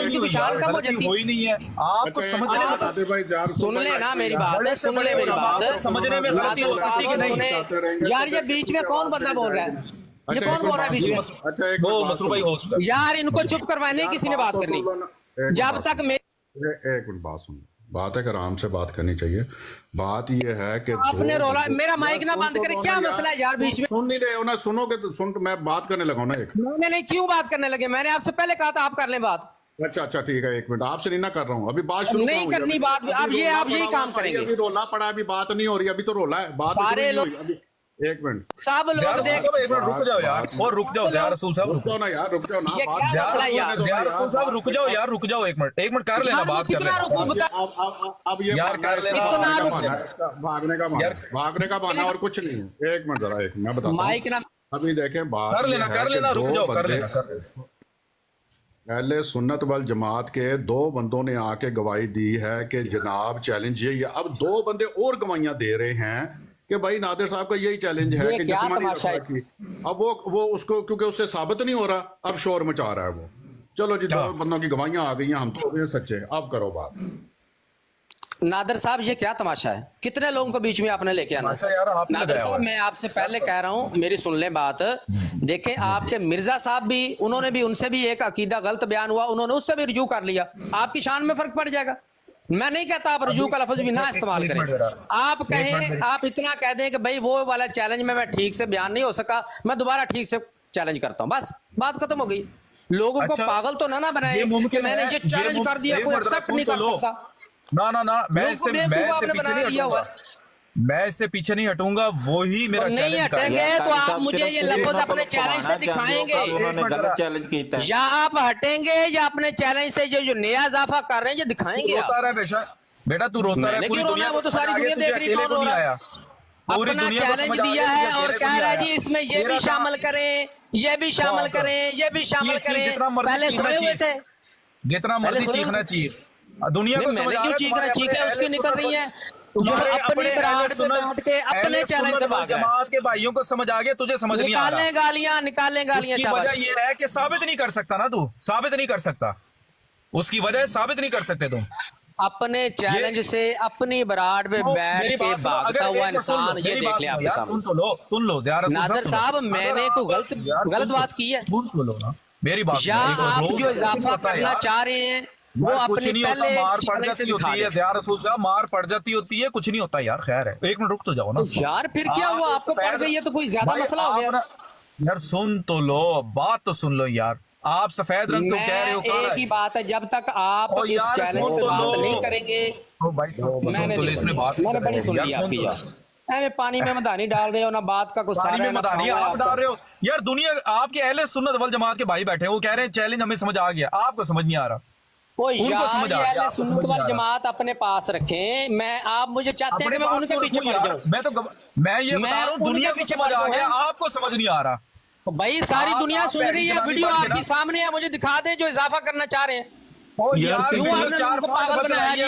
Speaker 6: उनकी विशाल कम हो जाती
Speaker 2: कोई नहीं है, आपको समझने में
Speaker 4: नादिर भाई जार
Speaker 6: सुन ले ना मेरी बात, सुन ले मेरी बात।
Speaker 2: समझने में गलती हो सकती है कि नहीं?
Speaker 6: सुने यार, ये बीच में कौन बंदा बोल रहा है, ये कौन बोल रहा है बीच में?
Speaker 4: अच्छा एक
Speaker 2: वो मसरूफ भाई हो सकता है।
Speaker 6: यार इनको चुप करवाने किसी ने बात करनी, जब तक
Speaker 4: एक मिनट बात सुन, बात है कि आराम से बात करनी चाहिए। बात ये है कि
Speaker 6: आपने रोला, मेरा माइक ना बंद करे, क्या मसला है यार बीच में?
Speaker 4: सुन नहीं रहे हो ना, सुनोगे तो सुन, मैं बात करने लगा हूं ना। एक
Speaker 6: नहीं क्यों बात करने लगे? मैंने आपसे पहले कहा था आप कर लें बात।
Speaker 4: अच्छा ठीक है, एक मिनट, आपसे नहीं ना कर रहा हूँ, अभी बात शुरू
Speaker 6: नहीं करनी बात, आप यही काम करेंगे।
Speaker 4: अभी रोला पड़ा, अभी बात नहीं हो रही, अभी तो रोला है, बात
Speaker 6: सारे
Speaker 4: शुरू नहीं हुई अभी। एक मिनट
Speaker 6: सब लोग देख,
Speaker 2: एक मिनट रुक जाओ यार, और रुक जाओ ज़िया रसूल साहब,
Speaker 4: रुक जाओ ना यार, रुक जाओ ना।
Speaker 6: ये क्या मसला है यार?
Speaker 2: ज़िया रसूल साहब रुक जाओ यार, रुक जाओ एक मिनट कर लेना, बात कर
Speaker 6: कितना रुकूं
Speaker 2: लेना।
Speaker 6: बता?
Speaker 4: अब ये
Speaker 2: यार कर लेना,
Speaker 4: भागने का बहाना और कुछ नहीं है। एक मिनट जरा, एक मैं बताता हूँ।
Speaker 6: माइक ना
Speaker 4: अभी देखें, बात
Speaker 2: कर लेना,
Speaker 4: ये है कि
Speaker 2: रुक
Speaker 4: दो
Speaker 2: जाओ, कर
Speaker 4: बंदे-
Speaker 2: लेना, कर लेना।
Speaker 4: अहले सुन्नत वल जमात के दो बंदों ने आके गवाही दी है कि जनाब चैलेंज यही है। अब दो बंदे और गवाहियां दे रहे हैं कि भाई नादिर साहब का यही चैलेंज है कि जिस्मानी रफ़ा की। अब वो उसको, क्योंकि उससे साबित नहीं हो रहा, अब शोर मचा रहा है वो। चलो जी, दो बंदों की गवाहियां आ गई हैं, हम तो हो गए सच्चे, अब करो बात।
Speaker 6: नादर साहब ये क्या तमाशा है? कितने लोगों को बीच में आपने लेके आना? नादर साहब मैं आपसे पहले कह रहा हूँ, मेरी सुन ले बात। देखें आपके मिर्जा साहब भी, उन्होंने भी, उनसे भी एक अकीदा गलत बयान हुआ, उन्होंने उससे भी रुजू कर लिया। आपकी शान में फर्क पड़ जाएगा। मैं नहीं कहता आप रुजू का लफ्ज भी ना इस्तेमाल करें। आप कहें, आप इतना कह दें कि भाई वो वाला चैलेंज में मैं ठीक से बयान नहीं हो सका, मैं दोबारा ठीक से चैलेंज करता हूँ, बस बात खत्म हो गई। लोगों को पागल तो ना बनाए कि मैंने ये चैलेंज कर दिया, कोई एक्सेप्ट नहीं कर सकता।
Speaker 2: ना मैं इससे पीछे नहीं हटूंगा, वही मेरा
Speaker 6: नहीं हटेंगे तो आप मुझे ये लफ्ज अपने चैलेंज से दिखाएंगे,
Speaker 11: चैलेंज किया
Speaker 6: या आप हटेंगे या अपने चैलेंज से जो नया इजाफा कर रहे हैं ये दिखाएंगे।
Speaker 2: रोता रहा बेटा, तू रोता रहा,
Speaker 6: क्यों रोना? वो तो सारी दुनिया देख रही, कौन रो रहा है? अपना चैलेंज दिया है और कह रहा है जी इसमें ये भी शामिल करें, ये भी शामिल करें, ये भी शामिल करें। पहले सोए हुए थे,
Speaker 2: जितना मर्जी चीखना चाहिए, दुनिया को समझ आ रहा है
Speaker 6: चीख है, उसकी निकल रही है जो अपनी बरात पे बैठ के अपने चैलेंज से भाग रहा है।
Speaker 2: जमात के भाइयों को समझ आ गया, तुझे समझ नहीं आ रहा।
Speaker 6: निकालें गालियां।
Speaker 2: उसकी वजह ये है कि साबित नहीं कर सकता ना, तू साबित नहीं कर सकता, उसकी वजह साबित नहीं कर सकते तुम।
Speaker 6: अपने चैलेंज से अपनी बरात पे बैठ के भागता हुआ इंसान, ये देख ले आपके सामने।
Speaker 2: सुन लो
Speaker 6: नादर साहब, मैंने कोई गलत बात की है?
Speaker 2: सुन लो ना मेरी बात।
Speaker 6: या आप जो इजाफा करना चाह रहे हैं वो अपनी पहले
Speaker 2: मार पड़ जाती होती है यार, रसूल साहब मार पड़ जाती होती है, कुछ नहीं होता यार। खैर है, एक मिनट रुक तो जाओ ना
Speaker 6: यार, फिर क्या हुआ? आपको पड़ गई है तो कोई ज्यादा मसला हो गया?
Speaker 2: यार सुन तो लो, बात तो सुन लो यार। आप सफेद रंग क्यों कह रहे हो?
Speaker 6: एक ही बात है, जब तक आप इस चैलेंज पे बात नहीं करेंगे। मैंने बड़ी सुन ली आपकी यार। पानी में मदानी डाल रहे हो ना, बात का कुछ
Speaker 2: पानी में मदानी आप डाल रहे हो यार। दुनिया आपके अहले सुन्नत वल जमात के भाई बैठे हैं, वो कह रहे हैं चैलेंज हमें समझ आ गया, आपको समझ नहीं आ रहा।
Speaker 6: उनको समझ आ गया, सुन्नत वल जमात अपने पास रखें। मैं, आप मुझे चाहते हैं कि मैं उनके पीछे पड़ जाऊं?
Speaker 2: मैं ये बता रहा हूं, दुनिया को समझ आ गया, आपको समझ नहीं आ रहा।
Speaker 6: भाई सारी दुनिया सुन रही है, वीडियो आपके सामने है, मुझे दिखा दे जो इजाफा करना चाह रहे हैं। क्यों आपने उनको पागल बनाया जी?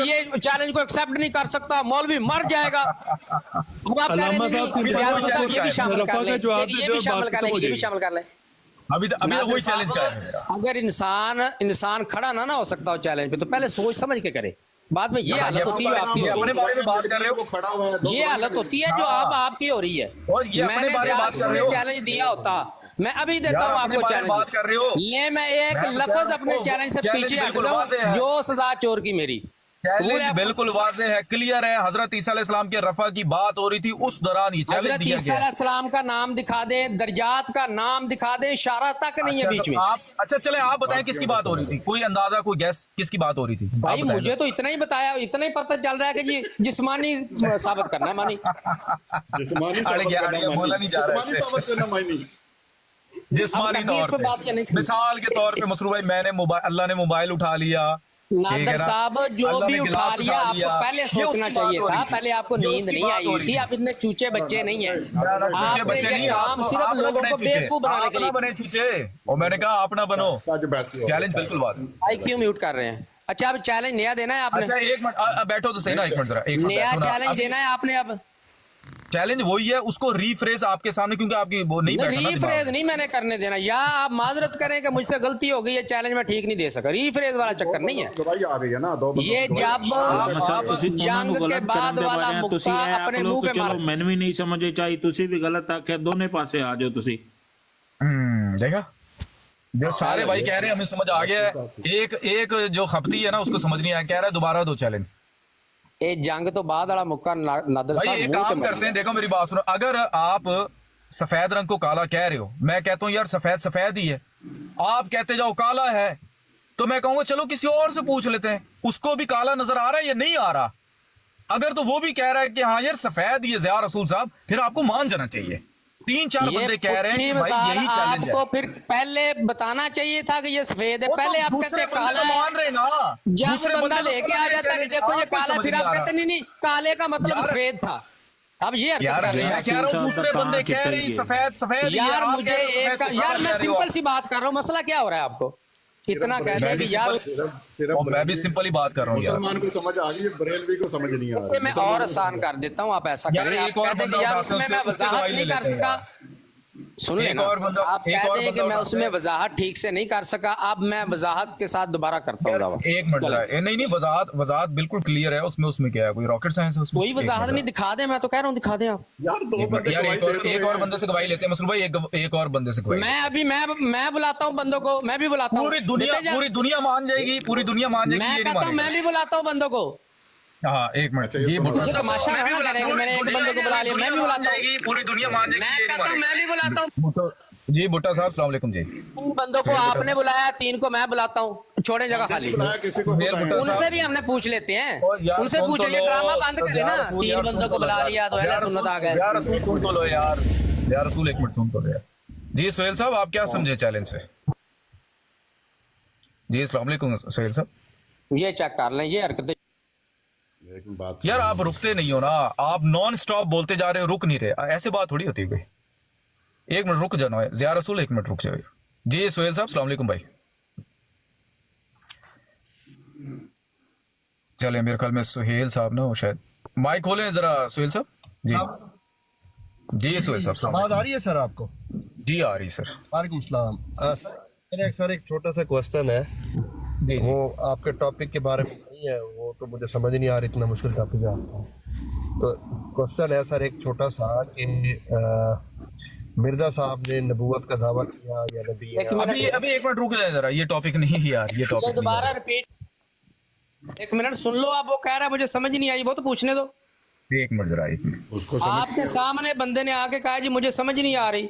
Speaker 6: ये चैलेंज को एक्सेप्ट नहीं कर सकता, मौलवी मर जाएगा। अब आप कह रहे हैं ये भी शामिल कर लें, ये भी शामिल कर लें, ये भी शामिल कर लें।
Speaker 2: अभी वही चैलेंज कर रहे हैं।
Speaker 6: अगर इंसान खड़ा ना हो सकता हो चैलेंज पे, तो पहले सोच समझ के करे। बाद में ये हालत होती है आपकी,
Speaker 2: अपने बारे में बात कर रहे हो,
Speaker 4: खड़ा हुआ है,
Speaker 6: ये हालत होती है जो अब आपकी हो रही है।
Speaker 2: और ये अपने बारे में बात कर रहे हो,
Speaker 6: चैलेंज दिया होता, मैं अभी देता हूँ आपको चैलेंज।
Speaker 2: बात कर रहे हो
Speaker 6: ये मैं एक लफ्ज अपने चैलेंज से पीछे हट जाऊं, जो सजा चोर की मेरी,
Speaker 2: चैलेंज बिल्कुल वाज़ेह है, क्लियर है। हजरत ईसा अलैहिस्सलाम के रफा की बात हो रही थी, उस दौरान ये चैलेंज
Speaker 6: हजरत
Speaker 2: दिया
Speaker 6: ईसा
Speaker 2: गया।
Speaker 6: अलैहिस्सलाम का नाम दिखा दे, दर्जात का नाम दिखा दे, इशारा तक नहीं है
Speaker 2: अच्छा,
Speaker 6: बीच
Speaker 2: तो
Speaker 6: में।
Speaker 2: आप अच्छा चले आप बताएं किसकी बात हो रही थी, कोई अंदाजा, कोई गैस किसकी बात हो रही थी? आप
Speaker 6: भाई
Speaker 2: बताएं।
Speaker 6: मुझे तो इतना ही बताया, इतना ही पता चल रहा है कि जी जिस्मानी साबित करना मानी।
Speaker 4: जिस्मानी
Speaker 2: अड़े
Speaker 4: साबित
Speaker 2: गया,
Speaker 4: करना
Speaker 2: अड़े बोला नहीं जा रहा है
Speaker 4: जिस्मानी
Speaker 2: इससे।
Speaker 4: साबित करना मायनी
Speaker 2: जिस्मानी
Speaker 6: अब करनी है, इस
Speaker 2: तौर
Speaker 6: पे बात या नहीं
Speaker 2: पे,
Speaker 6: करनी?
Speaker 2: मिसाल के तौर पे मसरूफ भाई, मैंने मोबाइल, अल्लाह ने मोबाइल उठा लिया, ठीक है
Speaker 6: नादर
Speaker 2: ना?
Speaker 6: साहब जो
Speaker 2: अल्लाह
Speaker 6: भी
Speaker 2: ने
Speaker 6: उठा
Speaker 2: गिलास
Speaker 6: लिया आपको
Speaker 2: लिया,
Speaker 6: पहले
Speaker 2: ये
Speaker 6: सोचना
Speaker 2: उसकी बात
Speaker 6: चाहिए
Speaker 2: हो
Speaker 6: था,
Speaker 2: रही थी।
Speaker 6: पहले आपको
Speaker 2: ये
Speaker 6: नींद
Speaker 2: उसकी
Speaker 6: नहीं
Speaker 2: बात
Speaker 6: आई
Speaker 2: हो
Speaker 6: हुई
Speaker 2: रही
Speaker 6: थी,
Speaker 2: थी।
Speaker 6: आप इतने चूचे बच्चे नहीं है।
Speaker 2: चूचे
Speaker 6: आपने
Speaker 2: बच्चे
Speaker 6: ये
Speaker 2: नहीं,
Speaker 6: काम
Speaker 2: आप
Speaker 6: सिर्फ
Speaker 2: ना
Speaker 6: लोगों
Speaker 2: बने
Speaker 6: को
Speaker 2: चूचे,
Speaker 6: बेवकूफ बनाने के
Speaker 2: आप ना
Speaker 6: लिए।
Speaker 2: बने चूचे, और मैंने कहा आप ना बनो।
Speaker 4: आज बैसी हो
Speaker 2: चैलेंज बिल्कुल बात।
Speaker 6: भाई क्यों म्यूट कर रहे हैं? अच्छा अब चैलेंज नया देना है आपने?
Speaker 2: अच्छा एक मिनट बैठो तो सही ना, एक मिनट जरा, एक मिनट
Speaker 6: नया
Speaker 2: बैठो ना।
Speaker 6: चैलेंज
Speaker 2: अभी
Speaker 6: देना है आपने अब?
Speaker 2: चैलेंज वही है, उसको रीफ्रेज आपके सामने, क्योंकि आपकी वो नहीं बैठा ना दिमाग
Speaker 6: रीफ्रेज
Speaker 2: में।
Speaker 6: नहीं मैंने करने देना, या आप माजरत करें कि मुझसे गलती हो गई, ये चैलेंज मैं ठीक नहीं दे सका। रीफ्रेज वाला चक्कर नहीं है
Speaker 4: दवाई आ गई है ना, दो
Speaker 6: ये। जब जंग के बाद वाला मुक्का अपने मुंह पे मार,
Speaker 11: मैंने भी नहीं समझे चाहिए, तुसी भी गलत आखे, दोनों पासे आ जाओ तुसी।
Speaker 2: देखा, जो सारे भाई कह रहे हैं हमें समझ आ गया है, एक जो खपती है ना उसको समझ नहीं आया, कह रहा है दोबारा दो चैलेंज।
Speaker 6: ये जंग तो बाद वाला मुक्का नादर
Speaker 2: भाई
Speaker 6: साहब
Speaker 2: एक
Speaker 6: मुंह पे
Speaker 2: काम
Speaker 6: मार
Speaker 2: करते हैं, देखो मेरी बात सुनो, अगर आप सफेद रंग को काला कह रहे हो, मैं कहता हूँ यार सफेद सफेद ही है, आप कहते जाओ काला है, तो मैं कहूंगा चलो किसी और से पूछ लेते हैं, उसको भी काला नजर आ रहा है या नहीं आ रहा। अगर तो वो भी कह रहा है कि हाँ यार सफेद ये ज़िया रसूल साहब, फिर आपको मान जाना चाहिए। 3-4 बंदे कह रहे हैं कि भाई यही चैलेंज है।
Speaker 6: आपको फिर पहले बताना चाहिए था कि ये सफेद है,
Speaker 2: वो तो
Speaker 6: पहले आप
Speaker 2: दूसरे
Speaker 6: कहते
Speaker 2: बंदे
Speaker 6: काला
Speaker 2: तो
Speaker 6: है।
Speaker 2: मान रहे ना,
Speaker 6: जब
Speaker 2: दूसरे
Speaker 6: बंदा
Speaker 2: बंदे तो
Speaker 6: लेके
Speaker 2: समझ
Speaker 6: आ
Speaker 2: रहे
Speaker 6: जाता है कि
Speaker 2: चैलेंज,
Speaker 6: देखो ये
Speaker 2: आपको
Speaker 6: काला है,
Speaker 2: समझ
Speaker 6: फिर
Speaker 2: नहीं
Speaker 6: आप
Speaker 2: आ
Speaker 6: कहते
Speaker 2: रहा।
Speaker 6: नहीं नहीं काले का मतलब
Speaker 2: यार-
Speaker 6: सफेद था। अब ये हरकत
Speaker 2: यार
Speaker 6: कर रहे
Speaker 2: मैं
Speaker 6: हैं
Speaker 2: कह रहा हूँ दूसरे बंदे कह रहे हैं सफेद सफेद ही है,
Speaker 6: यार।
Speaker 2: आप
Speaker 6: मुझे
Speaker 2: कह रहे हो
Speaker 6: एक
Speaker 2: सफेद,
Speaker 6: यार
Speaker 2: तो
Speaker 6: मैं
Speaker 2: कह रहे हो
Speaker 6: सिंपल
Speaker 2: आप।
Speaker 6: सी बात कर रहा हूँ, मसला क्या हो रहा है आपको? इतना कहते हैं कि यार
Speaker 2: मैं भी सिंपल ही बात कर रहा हूँ यार।
Speaker 4: मुसलमान को समझ आ गई, बरेलवी को समझ नहीं आ रही।
Speaker 6: मैं और आसान कर देता हूँ, आप ऐसा
Speaker 2: यार
Speaker 6: करें, आप
Speaker 2: एक और
Speaker 6: कहते हैं
Speaker 2: बंदा
Speaker 6: कि यार
Speaker 2: उठाते हैं,
Speaker 6: उसमें मैं
Speaker 2: उससे
Speaker 6: वजाहत
Speaker 2: दवाई
Speaker 6: नहीं
Speaker 2: ले
Speaker 6: कर
Speaker 2: लेते हैं
Speaker 6: सका।
Speaker 2: यार।
Speaker 6: सुन
Speaker 2: एक
Speaker 6: लेना,
Speaker 2: और बंदा-
Speaker 6: आप
Speaker 2: एक
Speaker 6: कहते
Speaker 2: और
Speaker 6: हैं कि
Speaker 2: बंदा
Speaker 6: मैं
Speaker 2: उठाते
Speaker 6: उसमें
Speaker 2: हैं।
Speaker 6: वजाहत ठीक से नहीं कर सका, अब मैं वजाहत के साथ दोबारा करता हूँ दावा।
Speaker 2: एक मिनट जरा, नहीं वजाहत बिल्कुल क्लियर है, उसमें क्या है, कोई रॉकेट साइंस है उसमें?
Speaker 6: कोई वजाहत नहीं, दिखा दे, मैं तो कह रहा हूँ दिखा दे आप।
Speaker 4: यार दो बंदे
Speaker 2: यार
Speaker 4: गवाही
Speaker 2: एक और
Speaker 4: दे रहे
Speaker 2: एक और
Speaker 4: हैं।
Speaker 2: बंदे से गवाही लेते हैं मसरूफ भाई, एक और बंदे से गवाही।
Speaker 6: मैं अभी मैं बुलाता हूँ बंदों को, मैं भी बुलाता हूँ।
Speaker 2: पूरी
Speaker 6: देते जा।
Speaker 2: दुनिया मान जाएगी, पूरी दुनिया मान जाएगी,
Speaker 6: मैं
Speaker 2: ये नहीं
Speaker 6: कहता हूँ, मैं
Speaker 2: मानेगा।
Speaker 6: भी बुलाता हूँ बंदों को।
Speaker 2: हाँ एक मिनट
Speaker 4: अच्छा, ये
Speaker 2: जी
Speaker 4: सुनो।
Speaker 2: भुट्टो
Speaker 6: मुझे
Speaker 2: साहब,
Speaker 6: तमाशा है ना, करेंगे मैंने एक बंदे को बुला लिया, मैं भी बुलाता हूँ।
Speaker 2: पूरी दुनिया मान
Speaker 6: मैं कहता हूँ, मैं भी बुलाता हूँ।
Speaker 2: जी भुट्टा साहब अस्सलाम वालेकुम जी।
Speaker 6: 3 बंदों को आपने बुलाया, 3 को मैं बुलाता हूँ, छोड़े जगह खाली।
Speaker 4: बुलाया किसी को
Speaker 2: सुहेल भुट्टा साहब,
Speaker 6: उनसे भी हमने पूछ लेते हैं,
Speaker 2: और यार
Speaker 6: उनसे
Speaker 2: सुन तो
Speaker 6: पूछेंगे,
Speaker 2: लो,
Speaker 6: ड्रामा बंद करें ना।
Speaker 2: यार रसूल,
Speaker 6: 3
Speaker 2: यार
Speaker 6: बंदों
Speaker 2: सुन
Speaker 6: को
Speaker 2: तो
Speaker 6: बुला
Speaker 2: लो,
Speaker 6: लिया तो
Speaker 2: यार
Speaker 6: अहले सुन्नत आ गए।
Speaker 2: यार रसूल सुन तो लो यार रसूल एक मिनट सुन तो लो यार। जी सुहेल साहब आप क्या समझे चैलेंज से? जी अस्सलाम वालेकुम सुहेल साहब।
Speaker 6: ये चेक कर लें, ये हरकतें
Speaker 4: एक बात
Speaker 2: यार आप रुकते नहीं हो ना, आप नॉन स्टॉप बोलते जा रहे हो, रुक नहीं रहे, ऐसे बात थोड़ी होती है कोई। एक मिनट रुक जाना है ज़िया रसूल, एक मिनट रुक जाओ। जी सुहेल साहब अस्सलाम वालेकुम भाई। चले मेरे ख्याल में सुहेल साहब ना, वो शायद माइक खोलें जरा सुहेल साहब। जी सुहेल साहब
Speaker 5: आवाज आ रही है सर आपको?
Speaker 2: जी आ रही सर।
Speaker 5: वालेकुम सलाम। सर एक छोटा सा क्वेश्चन है, वो आपके टॉपिक के बारे में नहीं है, वो तो मुझे समझ नहीं आ रही, इतना मुश्किल टॉपिक है आपका। तो क्वेश्चन है सर एक छोटा सा कि मिर्जा साहब ने नबूवत का दावा किया या नबी है?
Speaker 2: अभी एक मिनट रुक जाए जरा, ये टॉपिक नहीं है यार, ये टॉपिक
Speaker 6: दोबारा रिपीट। 1 मिनट सुन लो, आप वो कह रहा है मुझे समझ नहीं आई, वो तो पूछने दो।
Speaker 2: एक मिनट जरा, एक मिनट।
Speaker 4: उसको
Speaker 6: आपके सामने बंदे ने आके कहा जी मुझे समझ नहीं आ रही।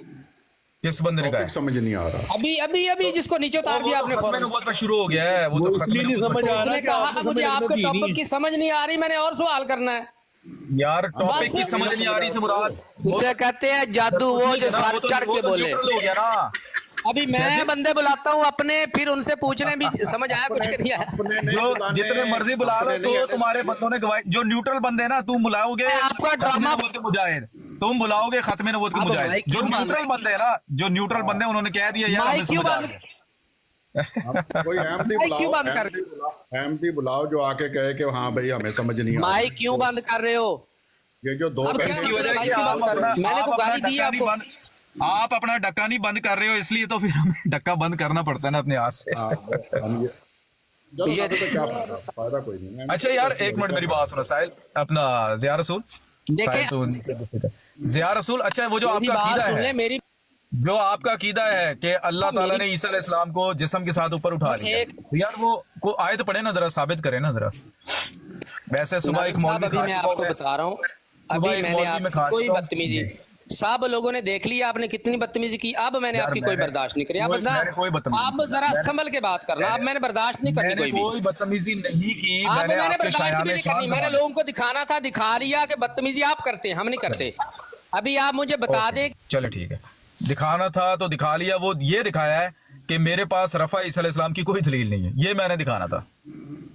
Speaker 2: किस बंदे ने कहा?
Speaker 4: समझ नहीं आ रहा।
Speaker 6: अभी जिसको नीचे उतार दिया आपने फौरन।
Speaker 2: नबूवत में शुरू हो गया है वो तो
Speaker 10: इसलिए नहीं समझ आ रहा
Speaker 6: उसने
Speaker 10: कि
Speaker 6: कहा
Speaker 10: आपको
Speaker 6: मुझे
Speaker 10: समझ
Speaker 6: आपके
Speaker 10: नहीं
Speaker 6: टॉपिक
Speaker 10: है।
Speaker 6: की समझ नहीं आ रही, मैंने और सवाल करना है।
Speaker 2: यार टॉपिक
Speaker 6: बस।
Speaker 2: की समझ नहीं आ रही से मुराद
Speaker 6: उसे कहते हैं जादू, वो जो सर चढ़ के बोले।
Speaker 2: हो गया ना।
Speaker 6: अभी मैं बंदे बुलाता हूँ अपने, फिर उनसे पूछ लें भी समझ आया कुछ के नहीं आया।
Speaker 2: जो जितने मर्जी बुला लो, तो तुम्हारे बंदों ने गवाही, जो न्यूट्रल बंदे ना, तुम बुलाओगे
Speaker 6: आपका ड्रामा
Speaker 2: के मुजाहिद, तुम बुलाओगे खत्म नबूवत के मुजाहिद। जो न्यूट्रल बंदे हैं ना, जो न्यूट्रल बंदे उन्होंने कह दिया यार हमें समझ आ गया।
Speaker 4: कोई अहमदी
Speaker 6: क्यों बंद कर
Speaker 4: अहमदी बुलाओ जो आके कहे कि हाँ भाई हमें समझ नहीं आ रहा।
Speaker 6: माइक क्यों बंद कर रहे हो?
Speaker 4: ये जो दो
Speaker 6: अब क्या
Speaker 4: बहनें-
Speaker 2: इसकी वजह है कि
Speaker 6: मैंने तो गाली दी है आपको।
Speaker 2: आप अपना डक्का नहीं बंद कर रहे हो, इसलिए तो फिर हमें डक्का बंद करना पड़ता है ना अपने हाथ से।
Speaker 4: हाँ, चलो ना, तो क्या फायदा कोई नहीं।
Speaker 2: अच्छा यार एक मिनट मेरी बात सुनो साहिल, अपना ज़िया रसूल,
Speaker 6: देखिए
Speaker 2: साहिल तो ज़िया रसूल, अच्छा वो जो
Speaker 6: मेरी
Speaker 2: आपका
Speaker 6: बात
Speaker 2: अकीदा
Speaker 6: सुन ले
Speaker 2: है,
Speaker 6: मेरी।
Speaker 2: जो आपका अकीदा है कि अल्लाह ताला ने ईसा अलैहिस्सलाम को जिस्म के साथ ऊपर उठा लिया, तो यार वो को आयत पढ़े ना, जरा साबित करें ना जरा। वैसे सुबह एक मौलवी
Speaker 6: अभी मैं आपको बता रहा हूँ, अभी मैंने आपकी कोई बदतमीजी, सब लोगों ने देख लिया आपने कितनी बदतमीजी की, अब मैंने आपकी कोई बर्दाश्त नहीं करी। अब जरा संभल के बात करना, अब मैंने बर्दाश्त नहीं करनी कोई
Speaker 2: बदतमीजी नहीं की।
Speaker 6: अब मैंने बर्दाश्त भी नहीं करनी, मैंने लोगों को दिखाना था, दिखा लिया कि बदतमीजी आप करते हैं, हम नहीं करते। अभी आप मुझे बता दें।
Speaker 2: चलो ठीक है, दिखाना था तो दिखा लिया। वो ये दिखाया है कि मेरे पास रफा ईसा अलैहिस्सलाम की कोई दलील नहीं है, ये मैंने दिखाना था।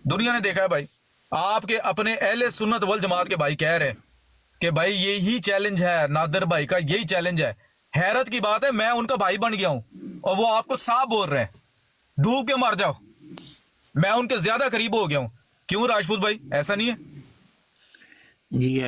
Speaker 2: दुनिया ने देखा है भाई, आपके अपने अहले सुन्नत वल जमात के भाई कह रहे हैं कि भाई यही चैलेंज है, नादर भाई का यही चैलेंज है। हैरत की बात है, मैं उनका भाई बन गया हूं और वो आपको साफ बोल रहे हैं डूब के मर जाओ। मैं उनके ज्यादा करीब हो गया हूं। क्यों राजपूत भाई, ऐसा नहीं है?
Speaker 11: जी